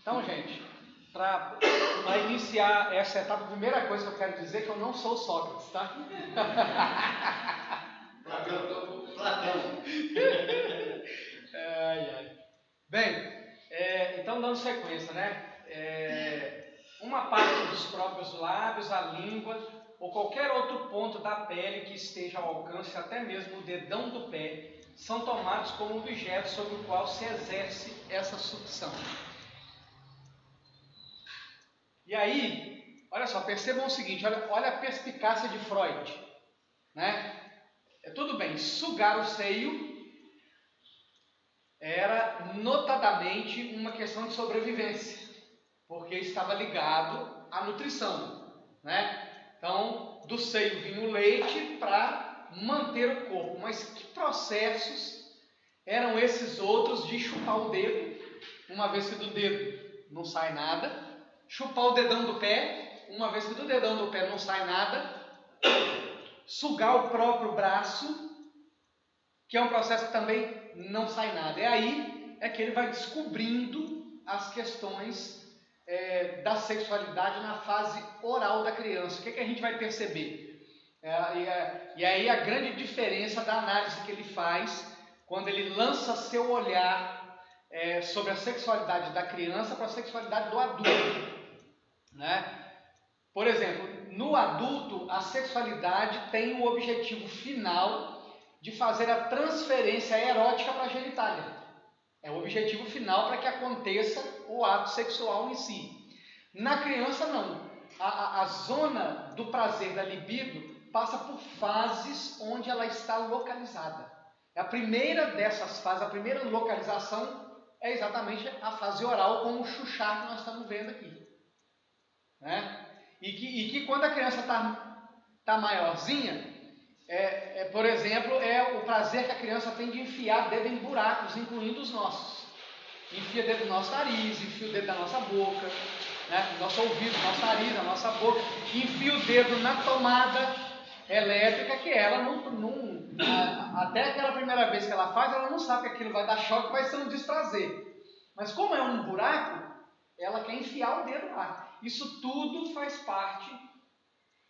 Então, gente, para iniciar essa etapa, a primeira coisa que eu quero dizer é que eu não sou Sócrates, tá? Platão. Bem, então dando sequência, né? Uma parte dos próprios lábios, a língua, ou qualquer outro ponto da pele que esteja ao alcance, até mesmo o dedão do pé, são tomados como objeto sobre o qual se exerce essa sucção. E aí, olha só, percebam o seguinte, olha a perspicácia de Freud, né? Tudo bem, sugar o seio era notadamente uma questão de sobrevivência, porque estava ligado à nutrição, né? Então, do seio vinha o leite para manter o corpo. Mas que processos eram esses outros de chupar o dedo, uma vez que do dedo não sai nada, chupar o dedão do pé, uma vez que do dedão do pé não sai nada, sugar o próprio braço, que é um processo que também não sai nada. Aí que ele vai descobrindo as questões da sexualidade na fase oral da criança. O que a gente vai perceber? E aí a grande diferença da análise que ele faz quando ele lança seu olhar sobre a sexualidade da criança para a sexualidade do adulto, né? Por exemplo, no adulto, a sexualidade tem o objetivo final de fazer a transferência erótica para a genitália. É o objetivo final para que aconteça o ato sexual em si. Na criança, não. A zona do prazer da libido passa por fases onde ela está localizada. A primeira dessas fases, a primeira localização é exatamente a fase oral, como o chuchar que nós estamos vendo aqui, né? E que quando a criança está maiorzinha, por exemplo, o prazer que a criança tem de enfiar dedo em buracos, incluindo os nossos. Enfia dedo no nosso nariz, enfia o dedo na nossa boca, né? Nosso ouvido, nosso nariz, na nossa boca. Enfia o dedo na tomada elétrica, que ela até aquela primeira vez que ela faz, ela não sabe que aquilo vai dar choque, vai ser um desprazer. Mas como é um buraco, ela quer enfiar o dedo lá. Isso tudo faz parte,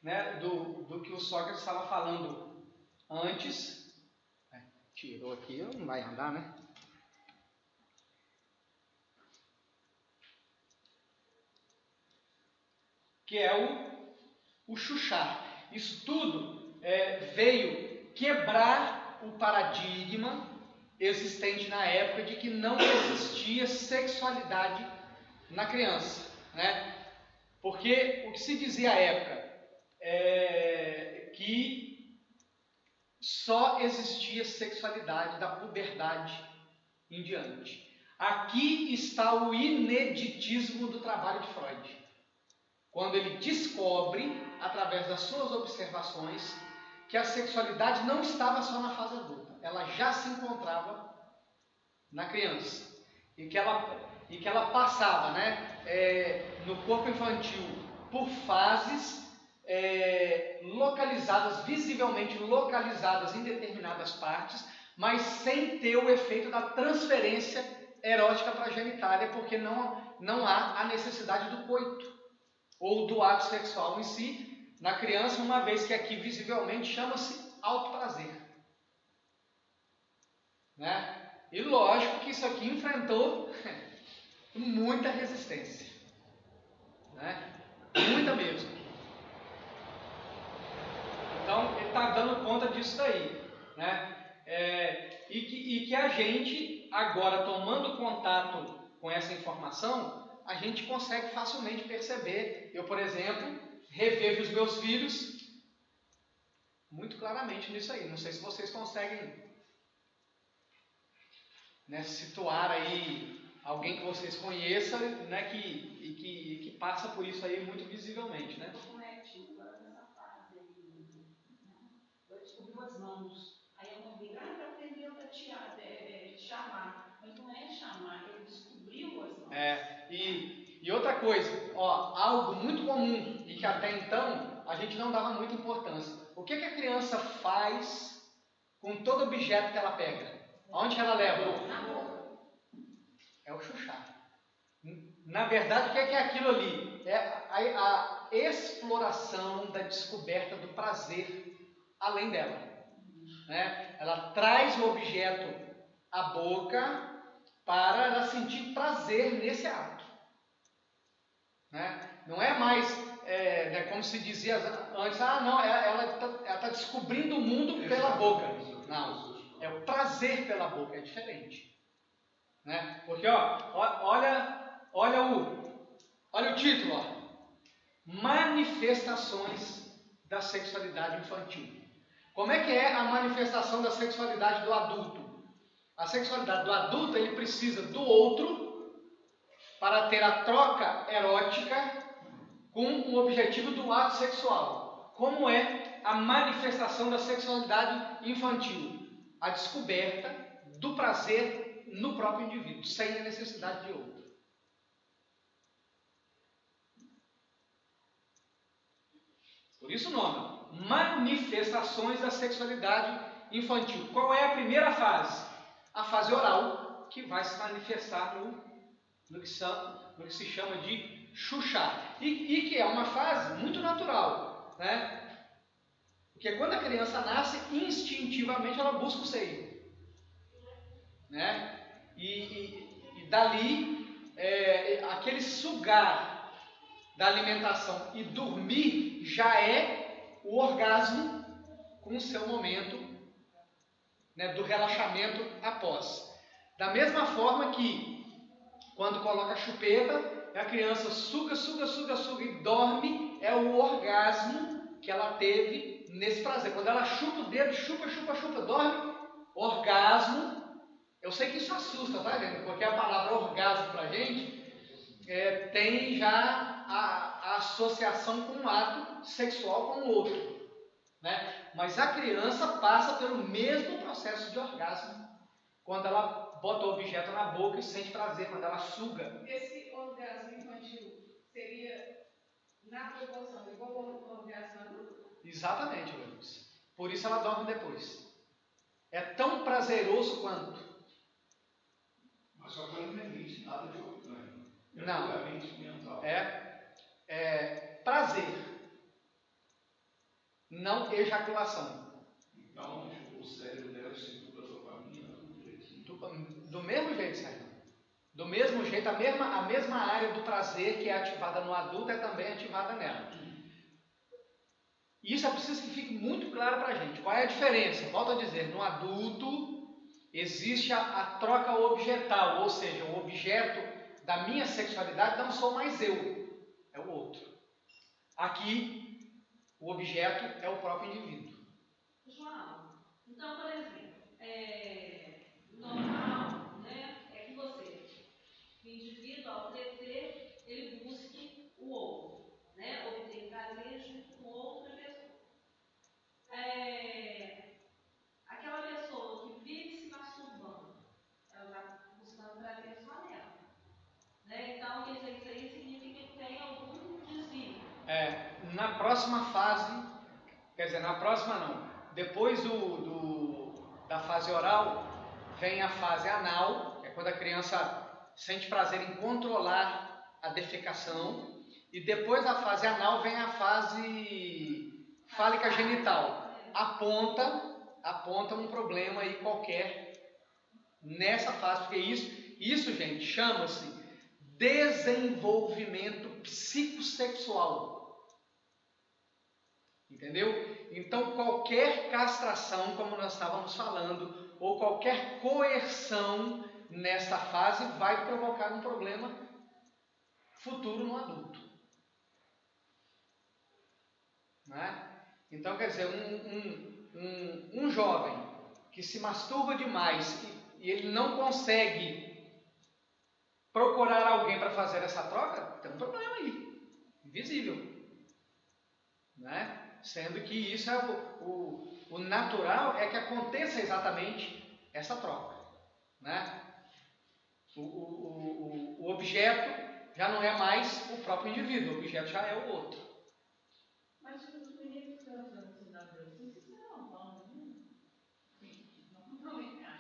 né, do que o Sócrates estava falando antes. Tirou aqui, não vai andar, né? Que é o chuchar. Isso tudo veio quebrar o paradigma existente na época de que não existia sexualidade na criança, né? Porque o que se dizia à época é que só existia sexualidade da puberdade em diante. Aqui está o ineditismo do trabalho de Freud. Quando ele descobre, através das suas observações, que a sexualidade não estava só na fase adulta, ela já se encontrava na criança. E que ela passava, né, no corpo infantil por fases localizadas, visivelmente localizadas em determinadas partes, mas sem ter o efeito da transferência erótica para a genitália, porque não há a necessidade do coito ou do ato sexual em si na criança, uma vez que aqui visivelmente chama-se autoprazer, né? E lógico que isso aqui enfrentou muita resistência, né? Muita mesmo. Então ele está dando conta disso daí, né? E que a gente agora, tomando contato com essa informação, a gente consegue facilmente perceber. Eu, por exemplo, revejo os meus filhos muito claramente nisso aí. Não sei se vocês conseguem, né, situar aí alguém que vocês conheçam, né, que passa por isso aí muito visivelmente, né? Como é que agora nessa fase aí, eu descobri as mãos, aí eu não vi, eu aprendi a te chamar, mas não é chamar, ele descobriu as mãos. E outra coisa, algo muito comum e que até então a gente não dava muita importância. O que a criança faz com todo objeto que ela pega? Aonde que ela leva? Na boca. É o chuchar. Na verdade, o que é aquilo ali? É a exploração da descoberta do prazer além dela. Né? Ela traz o objeto à boca para ela sentir prazer nesse ato. Né? Não é mais, como se dizia antes, ela está descobrindo o mundo pela boca. Não, é o prazer pela boca, é diferente. Né? Porque, olha o título, Manifestações da sexualidade infantil. Como é que é a manifestação da sexualidade do adulto? A sexualidade do adulto, ele precisa do outro para ter a troca erótica com o objetivo do ato sexual. Como é a manifestação da sexualidade infantil? A descoberta do prazer no próprio indivíduo, sem a necessidade de outro. Por isso o nome, manifestações da sexualidade infantil. Qual é a primeira fase? A fase oral, que vai se manifestar no que se chama de chuchar. E que é uma fase muito natural, né? Porque quando a criança nasce, instintivamente ela busca o seio. Né? E dali, aquele sugar da alimentação e dormir já é o orgasmo com o seu momento, né, do relaxamento após. Da mesma forma que quando coloca a chupeta, a criança suga e dorme, é o orgasmo que ela teve nesse prazer. Quando ela chupa o dedo, chupa, dorme, orgasmo. Eu sei que isso assusta, tá vendo? Porque a palavra orgasmo pra gente tem já a associação com um ato sexual com o outro, né? Mas a criança passa pelo mesmo processo de orgasmo quando ela bota o objeto na boca e sente prazer, quando ela suga. Esse orgasmo infantil seria na proporção igual ao orgasmo adulto? Exatamente, Luiz. Por isso ela dorme depois. É tão prazeroso quanto. Mas só que não existe nada de orgânico. Não. Puramente mental. É prazer, não ejaculação. Então, o cérebro dela se tudo da dopamina, tudo direitinho. Do mesmo jeito, Sérgio. Do mesmo jeito, a mesma área do prazer que é ativada no adulto é também ativada nela. Isso é preciso que fique muito claro para a gente. Qual é a diferença? Volto a dizer, no adulto existe a troca objetal, ou seja, o objeto da minha sexualidade não sou mais eu, é o outro. Aqui, o objeto é o próprio indivíduo. João, então, por exemplo, normal, né, é que o indivíduo, ao crescer, ele busque o outro, né, obter prazer junto com outra pessoa. Aquela pessoa que vive se masturbando, ela está buscando prazer só nela. Né? Então, quer dizer, isso aí significa que tem algum desvio. Na próxima fase, depois da fase oral, vem a fase anal, é quando a criança sente prazer em controlar a defecação, e depois da fase anal vem a fase fálica genital. Aponta um problema aí qualquer nessa fase, porque isso, gente, chama-se desenvolvimento psicossexual. Entendeu? Então, qualquer castração, como nós estávamos falando, ou qualquer coerção nesta fase vai provocar um problema futuro no adulto. Né? Então, quer dizer, um jovem que se masturba demais e ele não consegue procurar alguém para fazer essa troca, tem um problema aí, invisível. Né? Sendo que isso o natural é que aconteça exatamente essa troca. Né? O objeto já não é mais o próprio indivíduo, o objeto já é o outro. Mas os meninos que estão usando esse adolescência, isso é normal, né?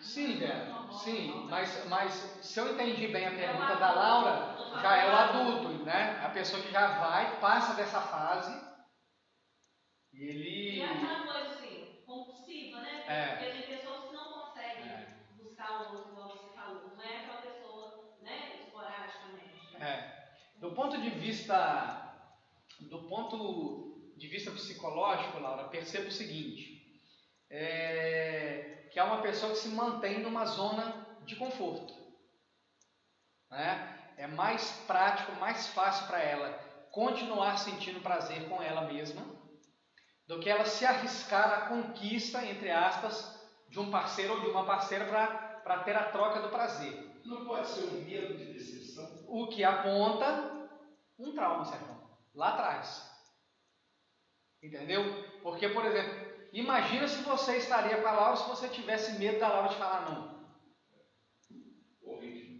Sim, Vera. Sim, mas se eu entendi bem a pergunta da Laura, já é o adulto, né? A pessoa que já passa dessa fase e ele... E é aquela coisa assim, compulsiva, né? Porque tem pessoas que não conseguem buscar o outro, igual você falou. Não é aquela pessoa, né, esporadicamente. Do ponto de vista psicológico, Laura, perceba o seguinte, que é uma pessoa que se mantém numa zona de conforto, né? É mais prático, mais fácil para ela continuar sentindo prazer com ela mesma do que ela se arriscar à conquista, entre aspas, de um parceiro ou de uma parceira para ter a troca do prazer. Não pode ser um medo de decepção? O que aponta um trauma, Sérgio, lá atrás. Entendeu? Porque, por exemplo, imagina se você estaria com a Laura se você tivesse medo da Laura te falar não. Horrível.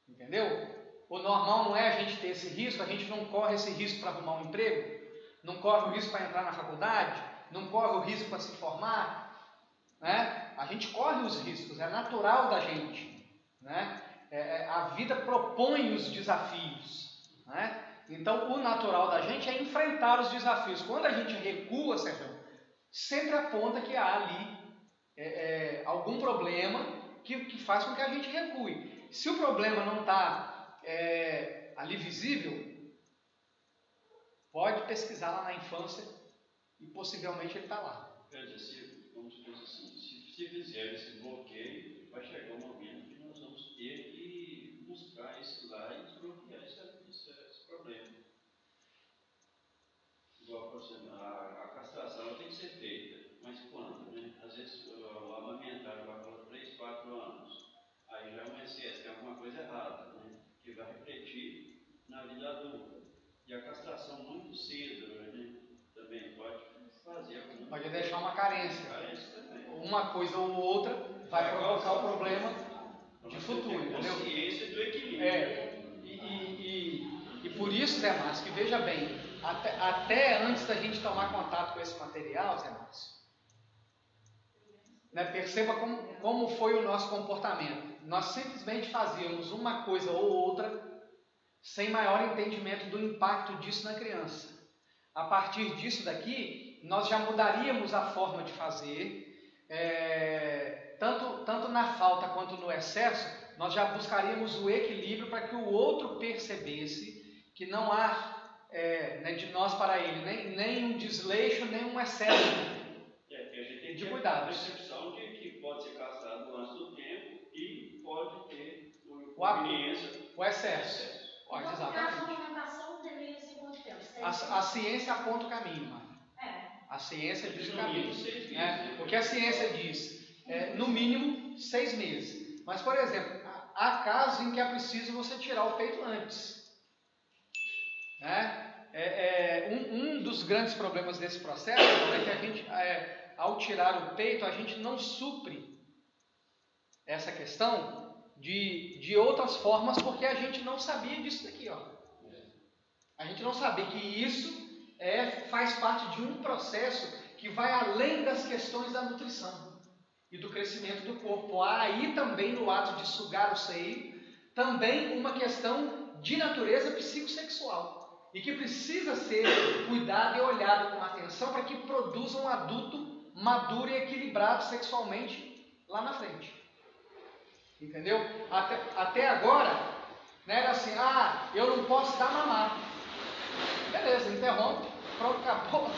Entendeu? O normal não é a gente ter esse risco, a gente não corre esse risco para arrumar um emprego, não corre o risco para entrar na faculdade, não corre o risco para se formar, né? A gente corre os riscos, é natural da gente, né? A vida propõe os desafios, né? Então, o natural da gente é enfrentar os desafios. Quando a gente recua, Sérgio, sempre aponta que há ali algum problema que faz com que a gente recue. Se o problema não está ali visível, pode pesquisar lá na infância e possivelmente ele está lá. Quer dizer, vamos pensar assim, se fizer esse bloqueio, vai chegar um momento que nós vamos ter que buscar isso lá e desbloquear esse problema. Igual, por exemplo, a castração tem que ser feita, mas quando, né? Às vezes o amamentar vai para 3, 4 anos, aí já é um excesso, tem alguma coisa errada, né? Que vai refletir na vida adulta. E a castração muito cedo, né? Também pode fazer alguma Pode deixar uma carência. Também. Uma coisa ou outra vai provocar o problema de futuro, entendeu? Consciência do equilíbrio. E por isso, Zé Márcio, que veja bem, até antes da gente tomar contato com esse material, Zé Márcio, né, perceba como foi o nosso comportamento. Nós simplesmente fazíamos uma coisa ou outra sem maior entendimento do impacto disso na criança. A partir disso daqui, nós já mudaríamos a forma de fazer, tanto na falta quanto no excesso, nós já buscaríamos o equilíbrio para que o outro percebesse que não há de nós para ele nem um desleixo, nem um excesso Que a gente tem de que cuidados. ter a percepção de que pode ser castrado antes do tempo e pode ter o excesso. Pode, A exatamente. amamentação deveria ser quanto tempo? A ciência aponta o caminho, mano. A ciência diz o caminho. Porque a ciência diz, no mínimo, 6 meses. Mas, por exemplo, há casos em que é preciso você tirar o peito antes. Um dos grandes problemas desse processo é que a gente, ao tirar o peito, a gente não supre essa questão de outras formas, porque a gente não sabia disso daqui, ó. A gente não sabia que isso faz parte de um processo que vai além das questões da nutrição e do crescimento do corpo. Há aí também, no ato de sugar o seio, também uma questão de natureza psicossexual e que precisa ser cuidado e olhado com atenção para que produza um adulto maduro e equilibrado sexualmente lá na frente. Entendeu? Até agora, né, era assim, eu não posso dar mamar. Beleza, interrompe, pronto, acabou.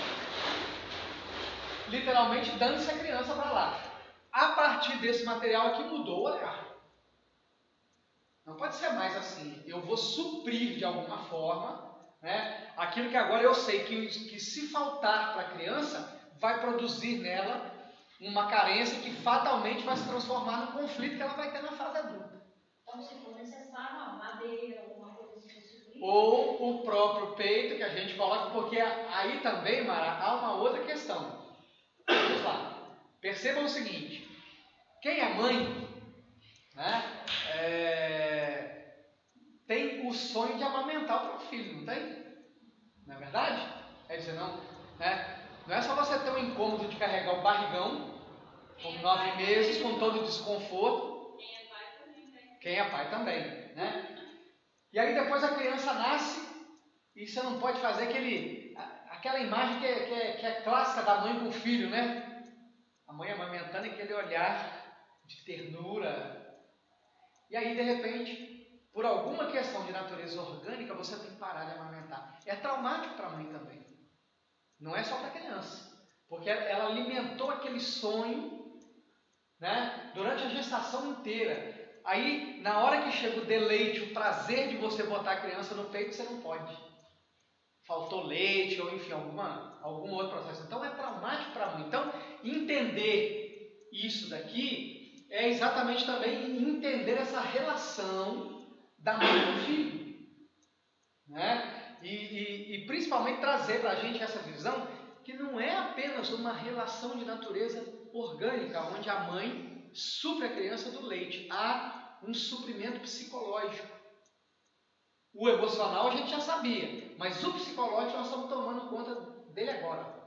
Literalmente dando-se a criança para lá. A partir desse material aqui mudou o olhar. Não pode ser mais assim. Eu vou suprir de alguma forma, né, aquilo que agora eu sei que se faltar para a criança, vai produzir nela uma carência que fatalmente vai se transformar no conflito que ela vai ter na fase adulta. Então, se for necessário, uma madeira, alguma coisa assim. Ou o próprio peito que a gente coloca, porque aí também, Mara, há uma outra questão. Vamos lá. Percebam o seguinte: quem é mãe, né, tem o sonho de amamentar o próprio filho, não tem? Não é verdade? É dizer, não, né? Não é só você ter um incômodo de carregar o barrigão por 9 meses com todo o desconforto, Quem é pai também, né? E aí depois a criança nasce e você não pode fazer aquela imagem que é clássica da mãe com o filho, né? A mãe amamentando aquele olhar de ternura. E aí, de repente, por alguma questão de natureza orgânica, você tem que parar de amamentar. É traumático para a mãe também. Não é só para a criança. Porque ela alimentou aquele sonho, né, durante a gestação inteira. Aí, na hora que chega o deleite, o prazer de você botar a criança no peito, você não pode. Faltou leite, ou enfim, algum outro processo. Então, é traumático para a mãe. Então, entender isso daqui é exatamente também entender essa relação da mãe com o filho. Né? E principalmente trazer para a gente essa visão que não é apenas uma relação de natureza orgânica, onde a mãe supre a criança do leite. Há um suprimento psicológico. O emocional a gente já sabia, mas o psicológico nós estamos tomando conta dele agora.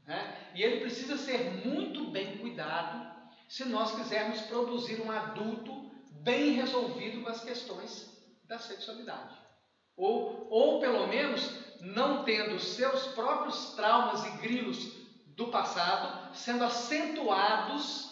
Né? E ele precisa ser muito bem cuidado se nós quisermos produzir um adulto bem resolvido com as questões da sexualidade. Ou pelo menos não tendo seus próprios traumas e grilos do passado sendo acentuados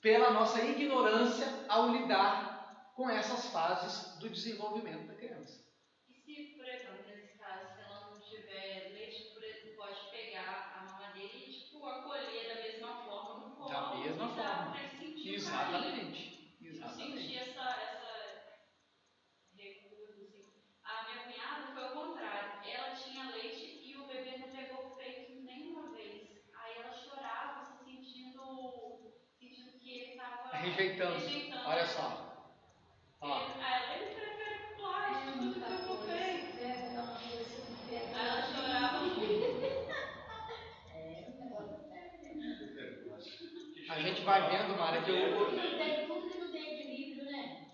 pela nossa ignorância ao lidar com essas fases do desenvolvimento da criança. E se, por exemplo, nesse caso, se ela não tiver leite, por exemplo, pode pegar a mamadeira e acolher da mesma forma no colo? Da mesma forma. Para ele sentir Exatamente. Sentir essa recusa, assim. A minha cunhada foi ao contrário. Ela tinha leite e o bebê não pegou o peito nenhuma vez. Aí ela chorava, se sentindo que ele estava rejeitando. Olha só. Ele prefere plástico do que pegou o peito. Aí ela chorava muito. A gente vai vendo, Mara, que tudo que não tem equilíbrio, né?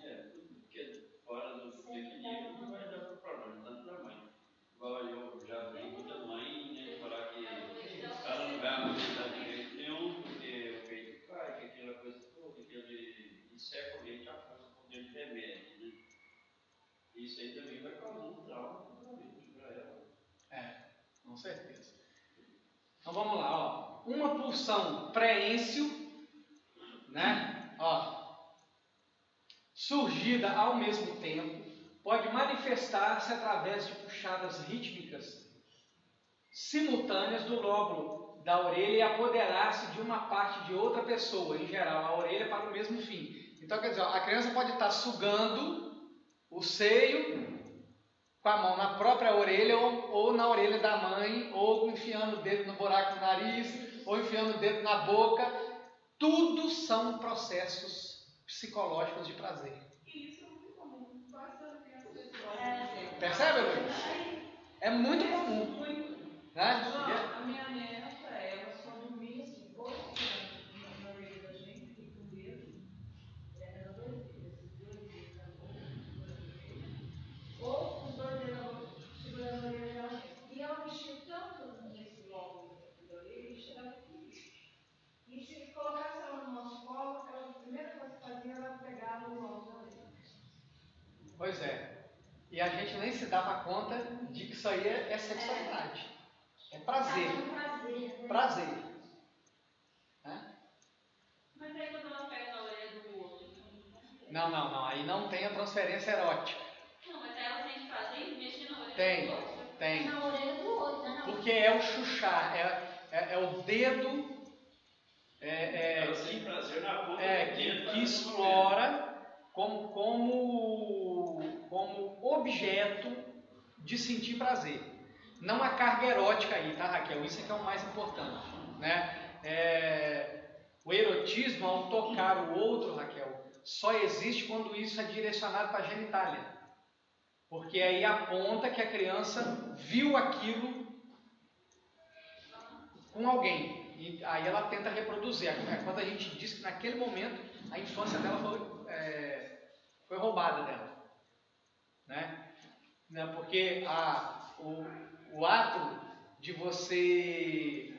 Porque fora do equilíbrio não vai dar problema, tanto para a mãe. Igual eu já vi muita mãe, né, falar que ela não vai amamentar de jeito nenhum, porque o peito cai, que aquela coisa toda, que ele seca o leite a força por dentro de remédio, né? Isso aí também vai causar um trauma para ela. Com certeza. Então vamos lá, ó. Uma pulsão pré-êncio, né? Ó, surgida ao mesmo tempo, pode manifestar-se através de puxadas rítmicas simultâneas do lóbulo da orelha e apoderar-se de uma parte de outra pessoa, em geral, a orelha para o mesmo fim. Então, quer dizer, ó, a criança pode estar sugando o seio com a mão na própria orelha ou na orelha da mãe, ou enfiando o dedo no buraco do nariz, ou enfiando o dedo na boca. Tudo são processos psicológicos de prazer. Isso é muito comum. Basta crianças. Percebe, Luiz? É muito comum. Né? A minha neta, ela só dormia assim, 8 anos na orelha da gente, e com dedo, era 2 dedos, na boca, ou os 2 dedos segurando a orelha dela. E ela mexia tanto nesse lóbulo da orelha e chegava aqui. E se colocasse ela no nosso colo, a primeira coisa que fazia era pegar no lóbulo da orelha. Pois é. E a gente nem se dava conta de que isso aí é sexualidade. É prazer. Prazer. Né? Mas aí quando ela pega na orelha do outro. Não. Aí não tem a transferência erótica. Não, mas aí ela tem que fazer e mexer na orelha Tem. do outro. Tem. Na orelha do outro, né? Porque é o chuchar, é o dedo Ela tem prazer na ponta que explora como objeto de sentir prazer. Não há carga erótica aí, tá, Raquel? Isso é que é o mais importante. Né? O erotismo, ao tocar o outro, Raquel, só existe quando isso é direcionado para a genitália. Porque aí aponta que a criança viu aquilo com alguém. E aí ela tenta reproduzir. Quando a gente diz que naquele momento a infância dela foi roubada dela. Né? Porque o ato de você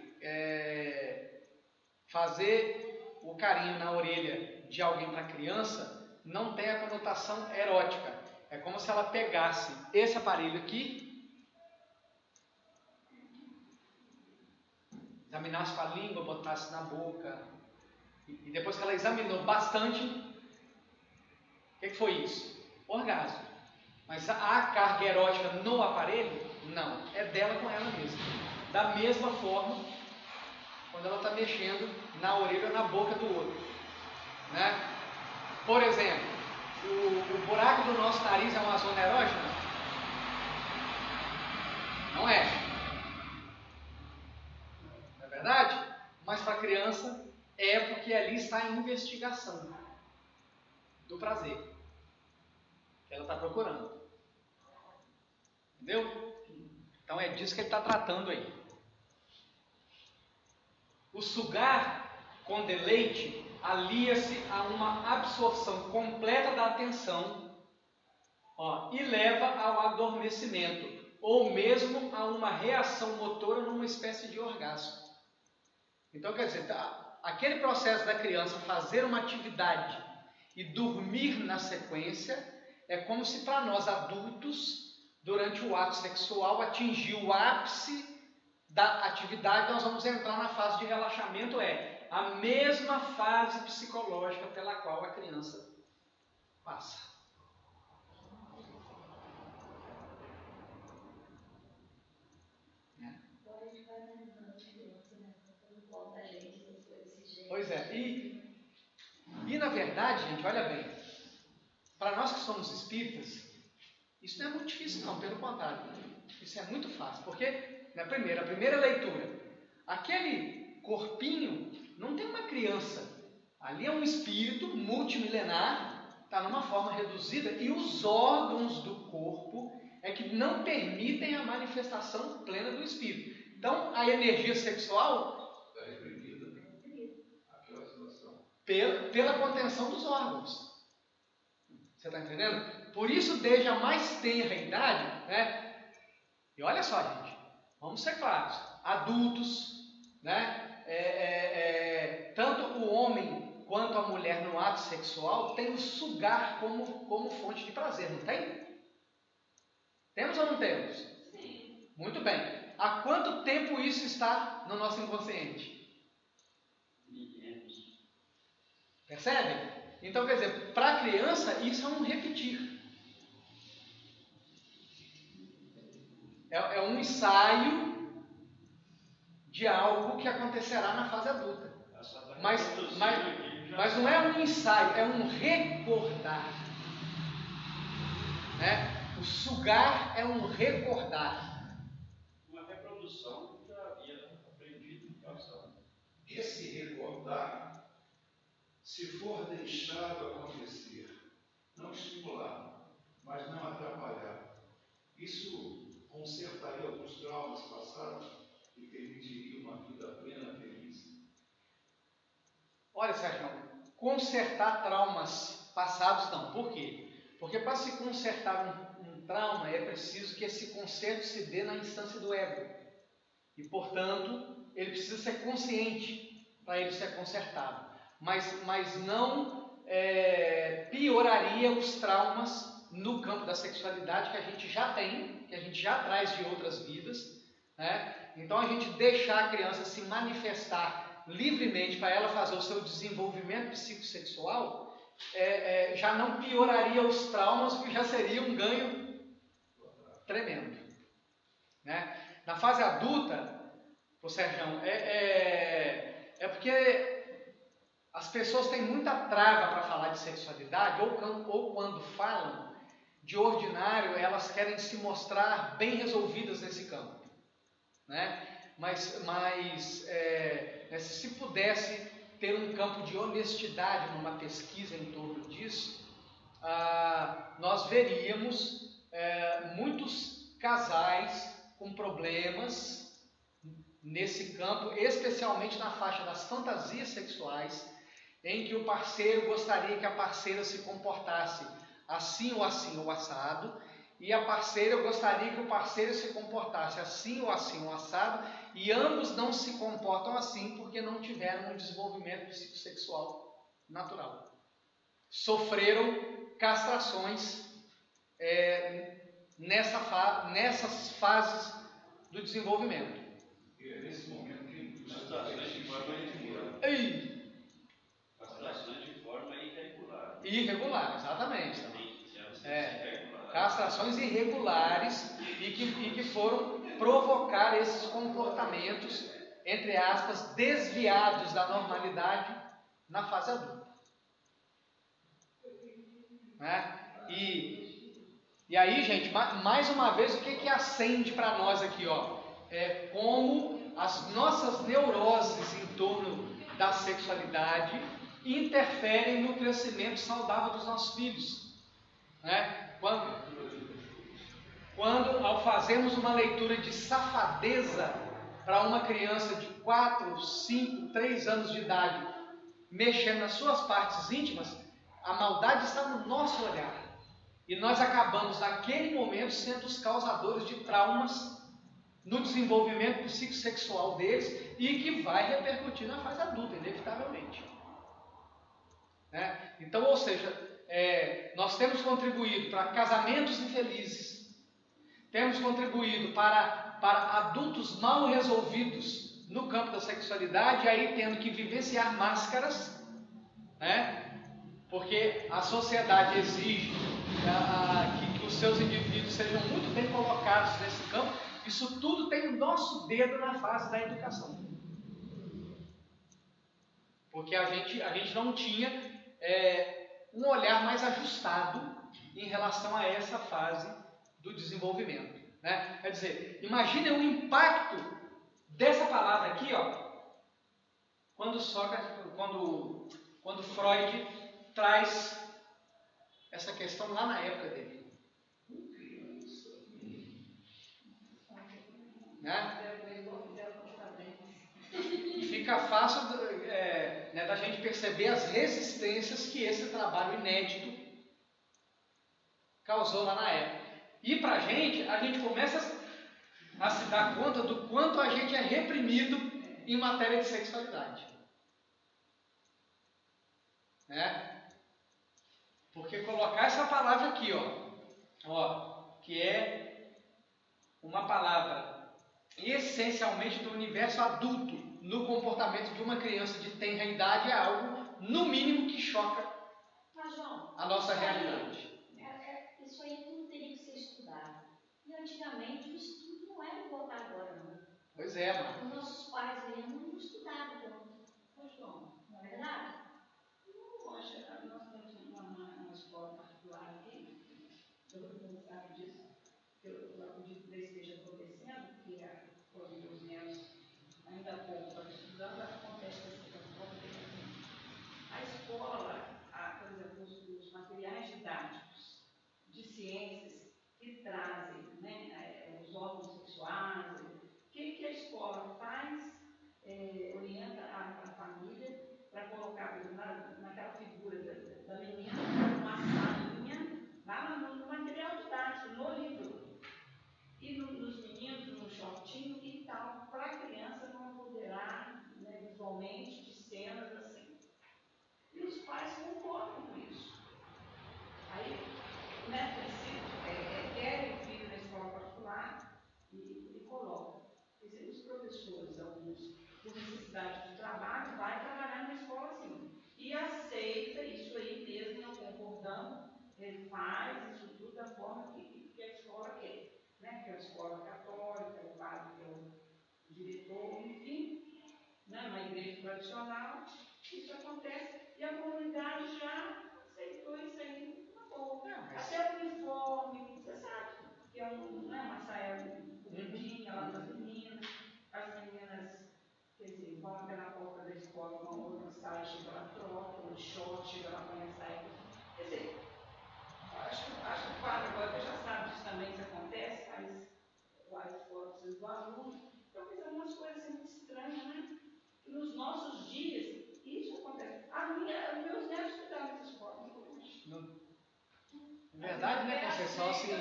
fazer o carinho na orelha de alguém para criança não tem a conotação erótica. É como se ela pegasse esse aparelho aqui, examinasse com a língua, botasse na boca, e depois que ela examinou bastante, o que foi isso? Orgasmo. Mas a carga erótica no aparelho, não, é dela com ela mesma. Da mesma forma, quando ela está mexendo na orelha ou na boca do outro, né? Por exemplo, o buraco do nosso nariz é uma zona erógena? Não é. Não é verdade? Mas para a criança é, porque ali está a investigação do prazer que ela está procurando. Entendeu? Então é disso que ele está tratando aí. O sugar com deleite alia-se a uma absorção completa da atenção, e leva ao adormecimento, ou mesmo a uma reação motora numa espécie de orgasmo. Então, quer dizer, aquele processo da criança fazer uma atividade e dormir na sequência é como se para nós adultos, durante o ato sexual, atingir o ápice da atividade, nós vamos entrar na fase de relaxamento, a mesma fase psicológica pela qual a criança passa. Pois é, e na verdade, gente, olha bem, para nós que somos espíritas, isso não é muito difícil não, pelo contrário, isso é muito fácil, porque a primeira leitura, aquele corpinho não tem uma criança, ali é um espírito multimilenar, está numa forma reduzida, e os órgãos do corpo é que não permitem a manifestação plena do espírito. Então, a energia sexual Está reprimida. Aquela situação. Pela contenção dos órgãos. Você está entendendo? Por isso, desde a mais tenra idade, né? E olha só, gente, vamos ser claros, adultos, né? Tanto o homem quanto a mulher no ato sexual tem o sugar como fonte de prazer, não tem? Temos ou não temos? Sim. Muito bem. Há quanto tempo isso está no nosso inconsciente? Percebe? Então, quer dizer, para a criança isso é um repetir. É um ensaio de algo que acontecerá na fase adulta. Mas não é um ensaio, é um recordar. Né? O sugar é um recordar. Uma reprodução que já havia aprendido no passado. Esse recordar, se for deixado acontecer, não estimular, mas não atrapalhar, isso consertaria alguns traumas passados e permitiria uma vida plena, feliz. Olha, Sérgio, consertar traumas passados não. Por quê? Porque para se consertar um trauma é preciso que esse conserto se dê na instância do ego. E, portanto, ele precisa ser consciente para ele ser consertado. Mas não pioraria os traumas no campo da sexualidade que a gente já tem, que a gente já traz de outras vidas, né? Então, a gente deixar a criança se manifestar livremente para ela fazer o seu desenvolvimento psicossexual, já não pioraria os traumas, o que já seria um ganho tremendo. Né? Na fase adulta, o Sérgio, é porque as pessoas têm muita trava para falar de sexualidade, ou quando falam, de ordinário, elas querem se mostrar bem resolvidas nesse campo. Né? Mas se pudesse ter um campo de honestidade numa pesquisa em torno disso, nós veríamos muitos casais com problemas nesse campo, especialmente na faixa das fantasias sexuais, em que o parceiro gostaria que a parceira se comportasse assim ou assado, e a parceira, eu gostaria que o parceiro se comportasse assim ou assim, ou assado, e ambos não se comportam assim porque não tiveram um desenvolvimento psicossexual natural. Sofreram castrações nessas fases do desenvolvimento. E é nesse momento que Castrações de forma irregular. Castrações de forma irregular. Irregular, exatamente. Irregular. Castrações irregulares e que foram provocar esses comportamentos, entre aspas, desviados da normalidade na fase adulta. Né? E aí, gente, mais uma vez, o que acende para nós aqui? Como as nossas neuroses em torno da sexualidade interferem no crescimento saudável dos nossos filhos. Né? Quando ao fazermos uma leitura de safadeza para uma criança de 4, 5, 3 anos de idade, mexendo nas suas partes íntimas, a maldade está no nosso olhar. E nós acabamos, naquele momento, sendo os causadores de traumas no desenvolvimento psicossexual deles e que vai repercutir na fase adulta, inevitavelmente. Né? Então, ou seja, nós temos contribuído para casamentos infelizes, temos contribuído para adultos mal resolvidos no campo da sexualidade, aí tendo que vivenciar máscaras, né? Porque a sociedade exige que os seus indivíduos sejam muito bem colocados nesse campo. Isso tudo tem o nosso dedo na fase da educação. Porque a gente não tinha um olhar mais ajustado em relação a essa fase do desenvolvimento. Né? Quer dizer, imaginem o impacto dessa palavra aqui, quando Freud traz essa questão lá na época dele. Né? E fica fácil da gente perceber as resistências que esse trabalho inédito causou lá na época. E pra gente, a gente começa a se dar conta do quanto a gente é reprimido em matéria de sexualidade. Né? Porque colocar essa palavra aqui, que é uma palavra essencialmente do universo adulto no comportamento de uma criança de tenra idade, é algo, no mínimo, que choca a nossa realidade. Isso aí tudo teria que ser estudado. E antigamente o estudo não era igual agora, não. Pois é, mano. Os nossos pais mesmo não estudavam tanto. João, não é verdade? Nós temos uma escola particular aqui, eu não sabe disso, eu acredito que isso esteja acontecendo, porque os meus netos ainda há pouco estão estudando, acontece essa escola. A escola, por exemplo, os materiais didáticos de ciências que trazem, né, os órgãos sexuais, o que a escola faz, orienta a família para colocar naquela figura da menina, uma salinha, lá no material didático, no livro. E nos meninos, no shortinho e tal, para a criança não apoderar, né, visualmente de cenas assim. E os pais concordam com isso. Aí, né, querem o filho na escola particular e colocam. Quer dizer, os professores, alguns, por necessidade de trabalho, vai trabalhar na escola assim. E aceita isso aí mesmo, não concordando, ele faz isso tudo da forma que a escola quer. Né? Que é a escola católica, o padre que é o diretor, enfim, né? Uma igreja tradicional, isso acontece. E a comunidade já aceitou isso aí na boa. Até o uniforme, você sabe, que é uma saia bonitinha lá das meninas, as meninas, quer dizer, vão até na porta da escola, uma outra saia, chega lá, troca, um short, chega lá, põe a saia. Quer dizer, acho que o padre agora já sabe disso também, que acontece, faz várias fotos do aluno. Então, quer dizer, umas coisas muito estranhas, né? E nos nossos dias, isso acontece. Meus netos estudaram nessa escola. Verdade, né, Conceição? Assim,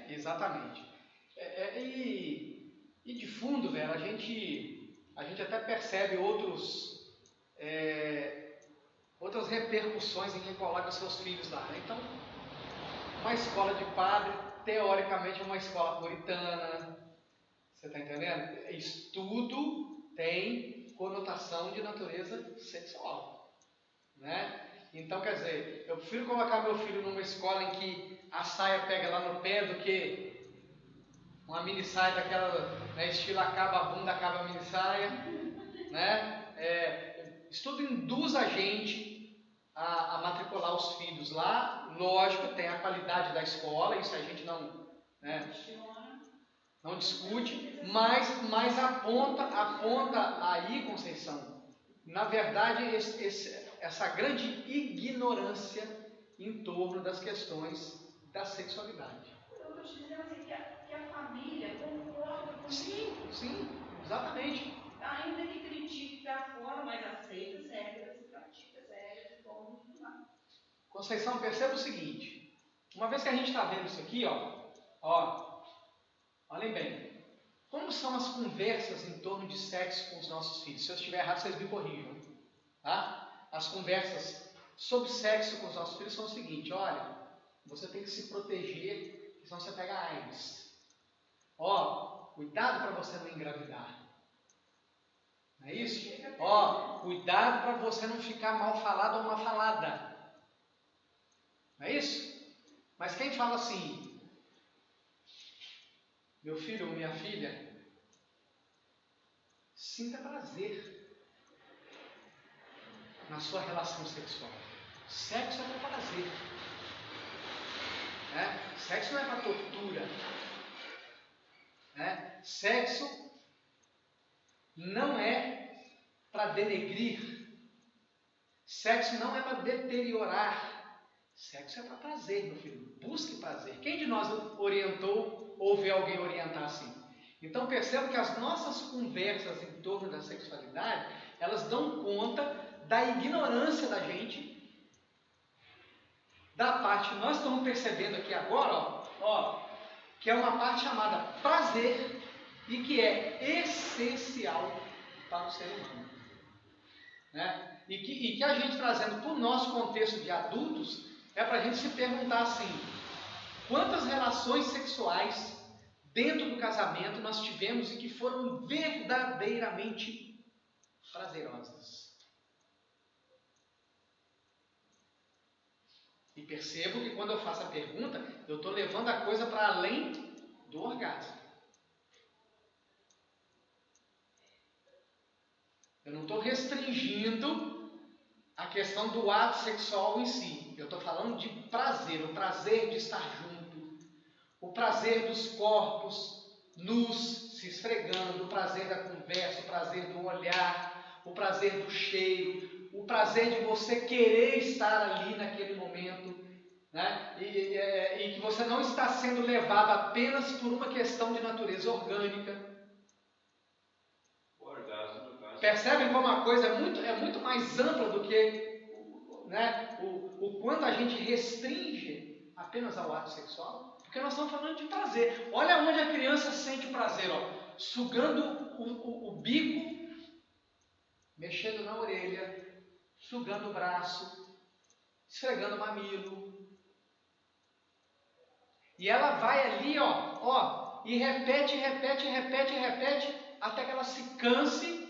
Exatamente. E de fundo, Vera, a gente até percebe outras repercussões em quem coloca seus filhos lá, né? Então, uma escola de padre, teoricamente, é uma escola puritana. Você está entendendo? Isso tudo tem conotação de natureza sexual, né? Então, quer dizer, eu prefiro colocar meu filho numa escola em que a saia pega lá no pé do que uma mini saia daquela, né, estilo acaba a bunda, acaba a mini saia, né? Isso tudo induz a gente a matricular os filhos lá. Lógico, tem a qualidade da escola, isso a gente não, né, não discute, mas aponta aí, Conceição, na verdade, essa grande ignorância em torno das questões da sexualidade. Eu estou te dizendo assim, que a família concorda com isso. Sim, exatamente. Ainda que critique para fora, mas aceita as regras e pratica as regras e como funcionar. Conceição, perceba o seguinte, uma vez que a gente está vendo isso aqui, olhem bem, como são as conversas em torno de sexo com os nossos filhos? Se eu estiver errado, vocês me corrijam, tá? As conversas sobre sexo com os nossos filhos são o seguinte: olha, você tem que se proteger, senão você pega AIDS. Cuidado para você não engravidar. Não é isso? Cuidado para você não ficar mal falado ou mal falada. Não é isso? Mas quem fala assim, meu filho ou minha filha, sinta prazer na sua relação sexual. Sexo é para prazer. Né? Sexo não é para tortura. Né? Sexo não é para denegrir. Sexo não é para deteriorar. Sexo é para prazer, meu filho. Busque prazer. Quem de nós orientou ou vê alguém orientar assim? Então perceba que as nossas conversas em torno da sexualidade, elas dão conta da ignorância da gente, da parte que nós estamos percebendo aqui agora, que é uma parte chamada prazer e que é essencial para o ser humano. Né? E que a gente, trazendo para o nosso contexto de adultos, é para a gente se perguntar assim: quantas relações sexuais dentro do casamento nós tivemos e que foram verdadeiramente prazerosas? E percebo que quando eu faço a pergunta, eu estou levando a coisa para além do orgasmo. Eu não estou restringindo a questão do ato sexual em si. Eu estou falando de prazer, o prazer de estar junto, o prazer dos corpos nus se esfregando, o prazer da conversa, o prazer do olhar, o prazer do cheiro, o prazer de você querer estar ali naquele momento, né? E que você não está sendo levado apenas por uma questão de natureza orgânica. Percebem como a coisa é muito mais ampla do que, né, o quanto a gente restringe apenas ao ato sexual? Porque nós estamos falando de prazer. Olha onde a criança sente o prazer, sugando o bico, mexendo na orelha, sugando o braço, esfregando o mamilo. E ela vai ali, e repete, até que ela se canse,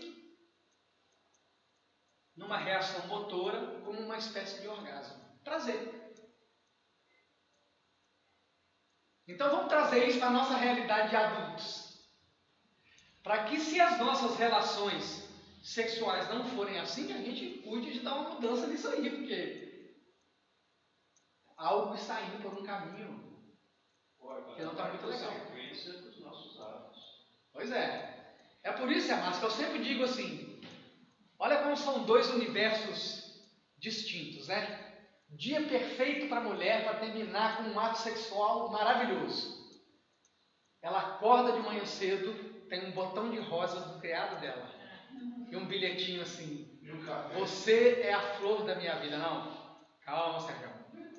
numa reação motora, como uma espécie de orgasmo. Prazer. Então vamos trazer isso para a nossa realidade de adultos. Para que, se as nossas relações sexuais não forem assim, a gente cuide de dar uma mudança nisso aí, porque algo está indo por um caminho que não está muito legal. Consequência dos nossos atos. Pois é. É por isso, amados, que eu sempre digo assim: olha como são dois universos distintos, né? Dia perfeito para a mulher para terminar com um ato sexual maravilhoso. Ela acorda de manhã cedo, tem um botão de rosas do criado dela e um bilhetinho assim: você é a flor da minha vida. Não, calma, Sérgio.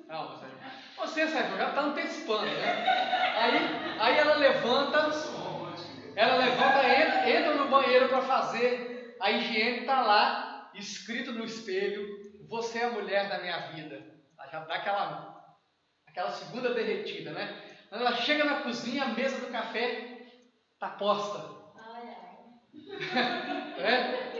Calma, Sérgio. Você, Sérgio, já está antecipando, né? Aí ela levanta, entra no banheiro para fazer a higiene, está lá, escrito no espelho, você é a mulher da minha vida. Ela já dá aquela segunda derretida, né? Quando ela chega na cozinha, a mesa do café está posta.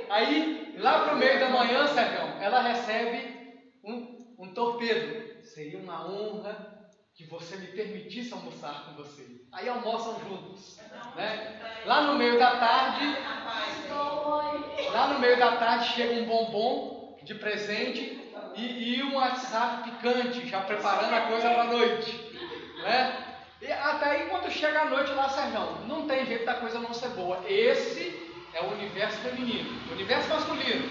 Aí, lá pro meio da manhã, Sérgio, ela recebe um torpedo. Seria uma honra que você me permitisse almoçar com você. Aí almoçam juntos, né? Lá no meio da tarde chega um bombom de presente e um WhatsApp picante, já preparando a coisa para a noite, né? E até aí, quando chega a noite lá, Sérgio, não tem jeito da coisa não ser boa. Esse é o universo feminino. O universo masculino,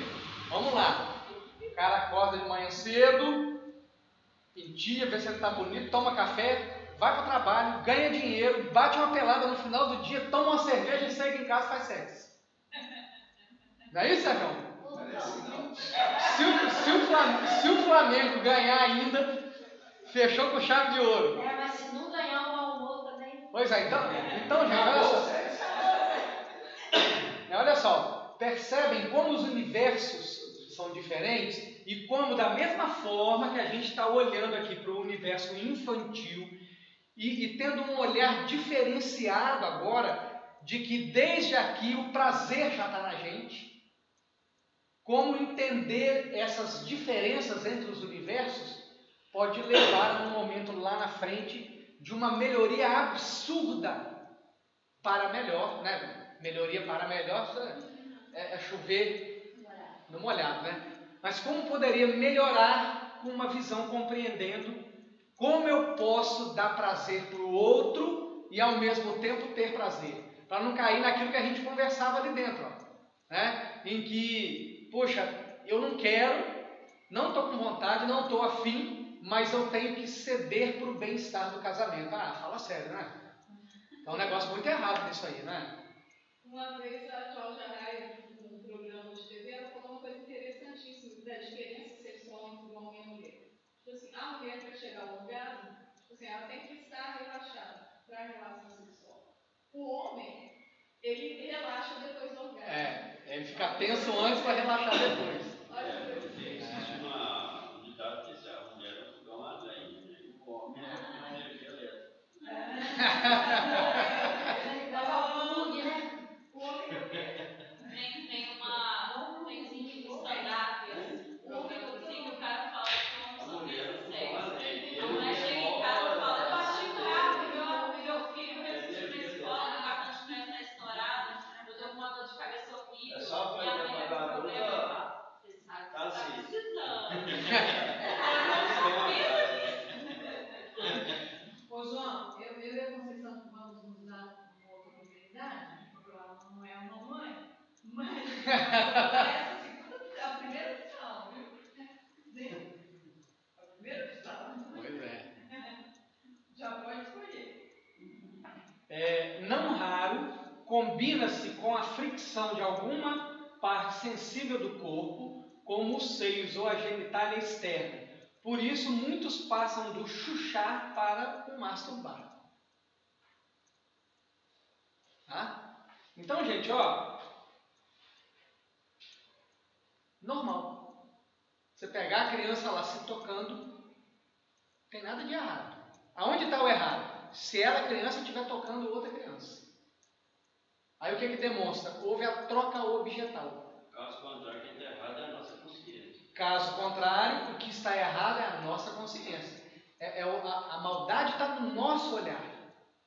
vamos lá. O cara acorda de manhã cedo, penteia, vê se ele está bonito, toma café, vai para o trabalho, ganha dinheiro, bate uma pelada no final do dia, toma uma cerveja e chega em casa e faz sexo. Não é isso, Sérgio? Se o Flamengo ganhar ainda, fechou com chave de ouro. Mas se não ganhar um almoço também. Pois é, então gente, olha só, percebem como os universos são diferentes e como, da mesma forma que a gente está olhando aqui para o universo infantil e tendo um olhar diferenciado agora de que desde aqui o prazer já está na gente, como entender essas diferenças entre os universos pode levar a um momento lá na frente de uma melhoria absurda para melhor, né? Melhoria para melhor é chover no molhado, né? Mas como poderia melhorar com uma visão compreendendo como eu posso dar prazer para o outro e ao mesmo tempo ter prazer, para não cair naquilo que a gente conversava ali dentro, né? Em que, poxa, eu não quero, não estou com vontade, não estou afim, mas eu tenho que ceder para o bem-estar do casamento. Fala sério, né? É um negócio muito errado nisso aí, né? Uma vez a Cláudia Raia, num programa de TV, ela falou uma coisa interessantíssima da diferença sexual entre o homem e a mulher. Tipo assim, a mulher, para chegar ao orgasmo, tipo assim, ela tem que estar relaxada para a relação sexual. O homem, ele relaxa depois do orgasmo. Ele fica tenso antes para relaxar depois. Existe um ditado que diz: a mulher é um fogão a lenha, né? O homem é uma energia elétrica. Tem stand-up, que o cara fala que o homem só pensa em sexo. A mulher chega em casa e fala: eu bati bravo, meu filho resistiu na escola, meu cartão de crédito está estourado, eu tô com uma dor de cabeça horrível. É só para a mulher tem problema. Você sabe que está precisando. Ô João, eu e a Conceição que vamos nos dar uma outra oportunidade, porque ela não é uma mãe, mas essa a primeira opção, viu? A primeira opção. Pois é. Já pode escolher. Não raro, combina-se com a fricção de alguma parte sensível do corpo, como os seios ou a genitália externa. Por isso, muitos passam do chuchar para o masturbar. Tá? Então, gente, normal. Você pegar a criança lá se tocando, não tem nada de errado. Aonde está o errado? Se ela, criança, estiver tocando outra criança. Aí o que demonstra? Houve a troca objetal. Caso contrário, quem está errado é a nossa consciência. Caso contrário, o que está errado é a nossa consciência. A maldade está no nosso olhar,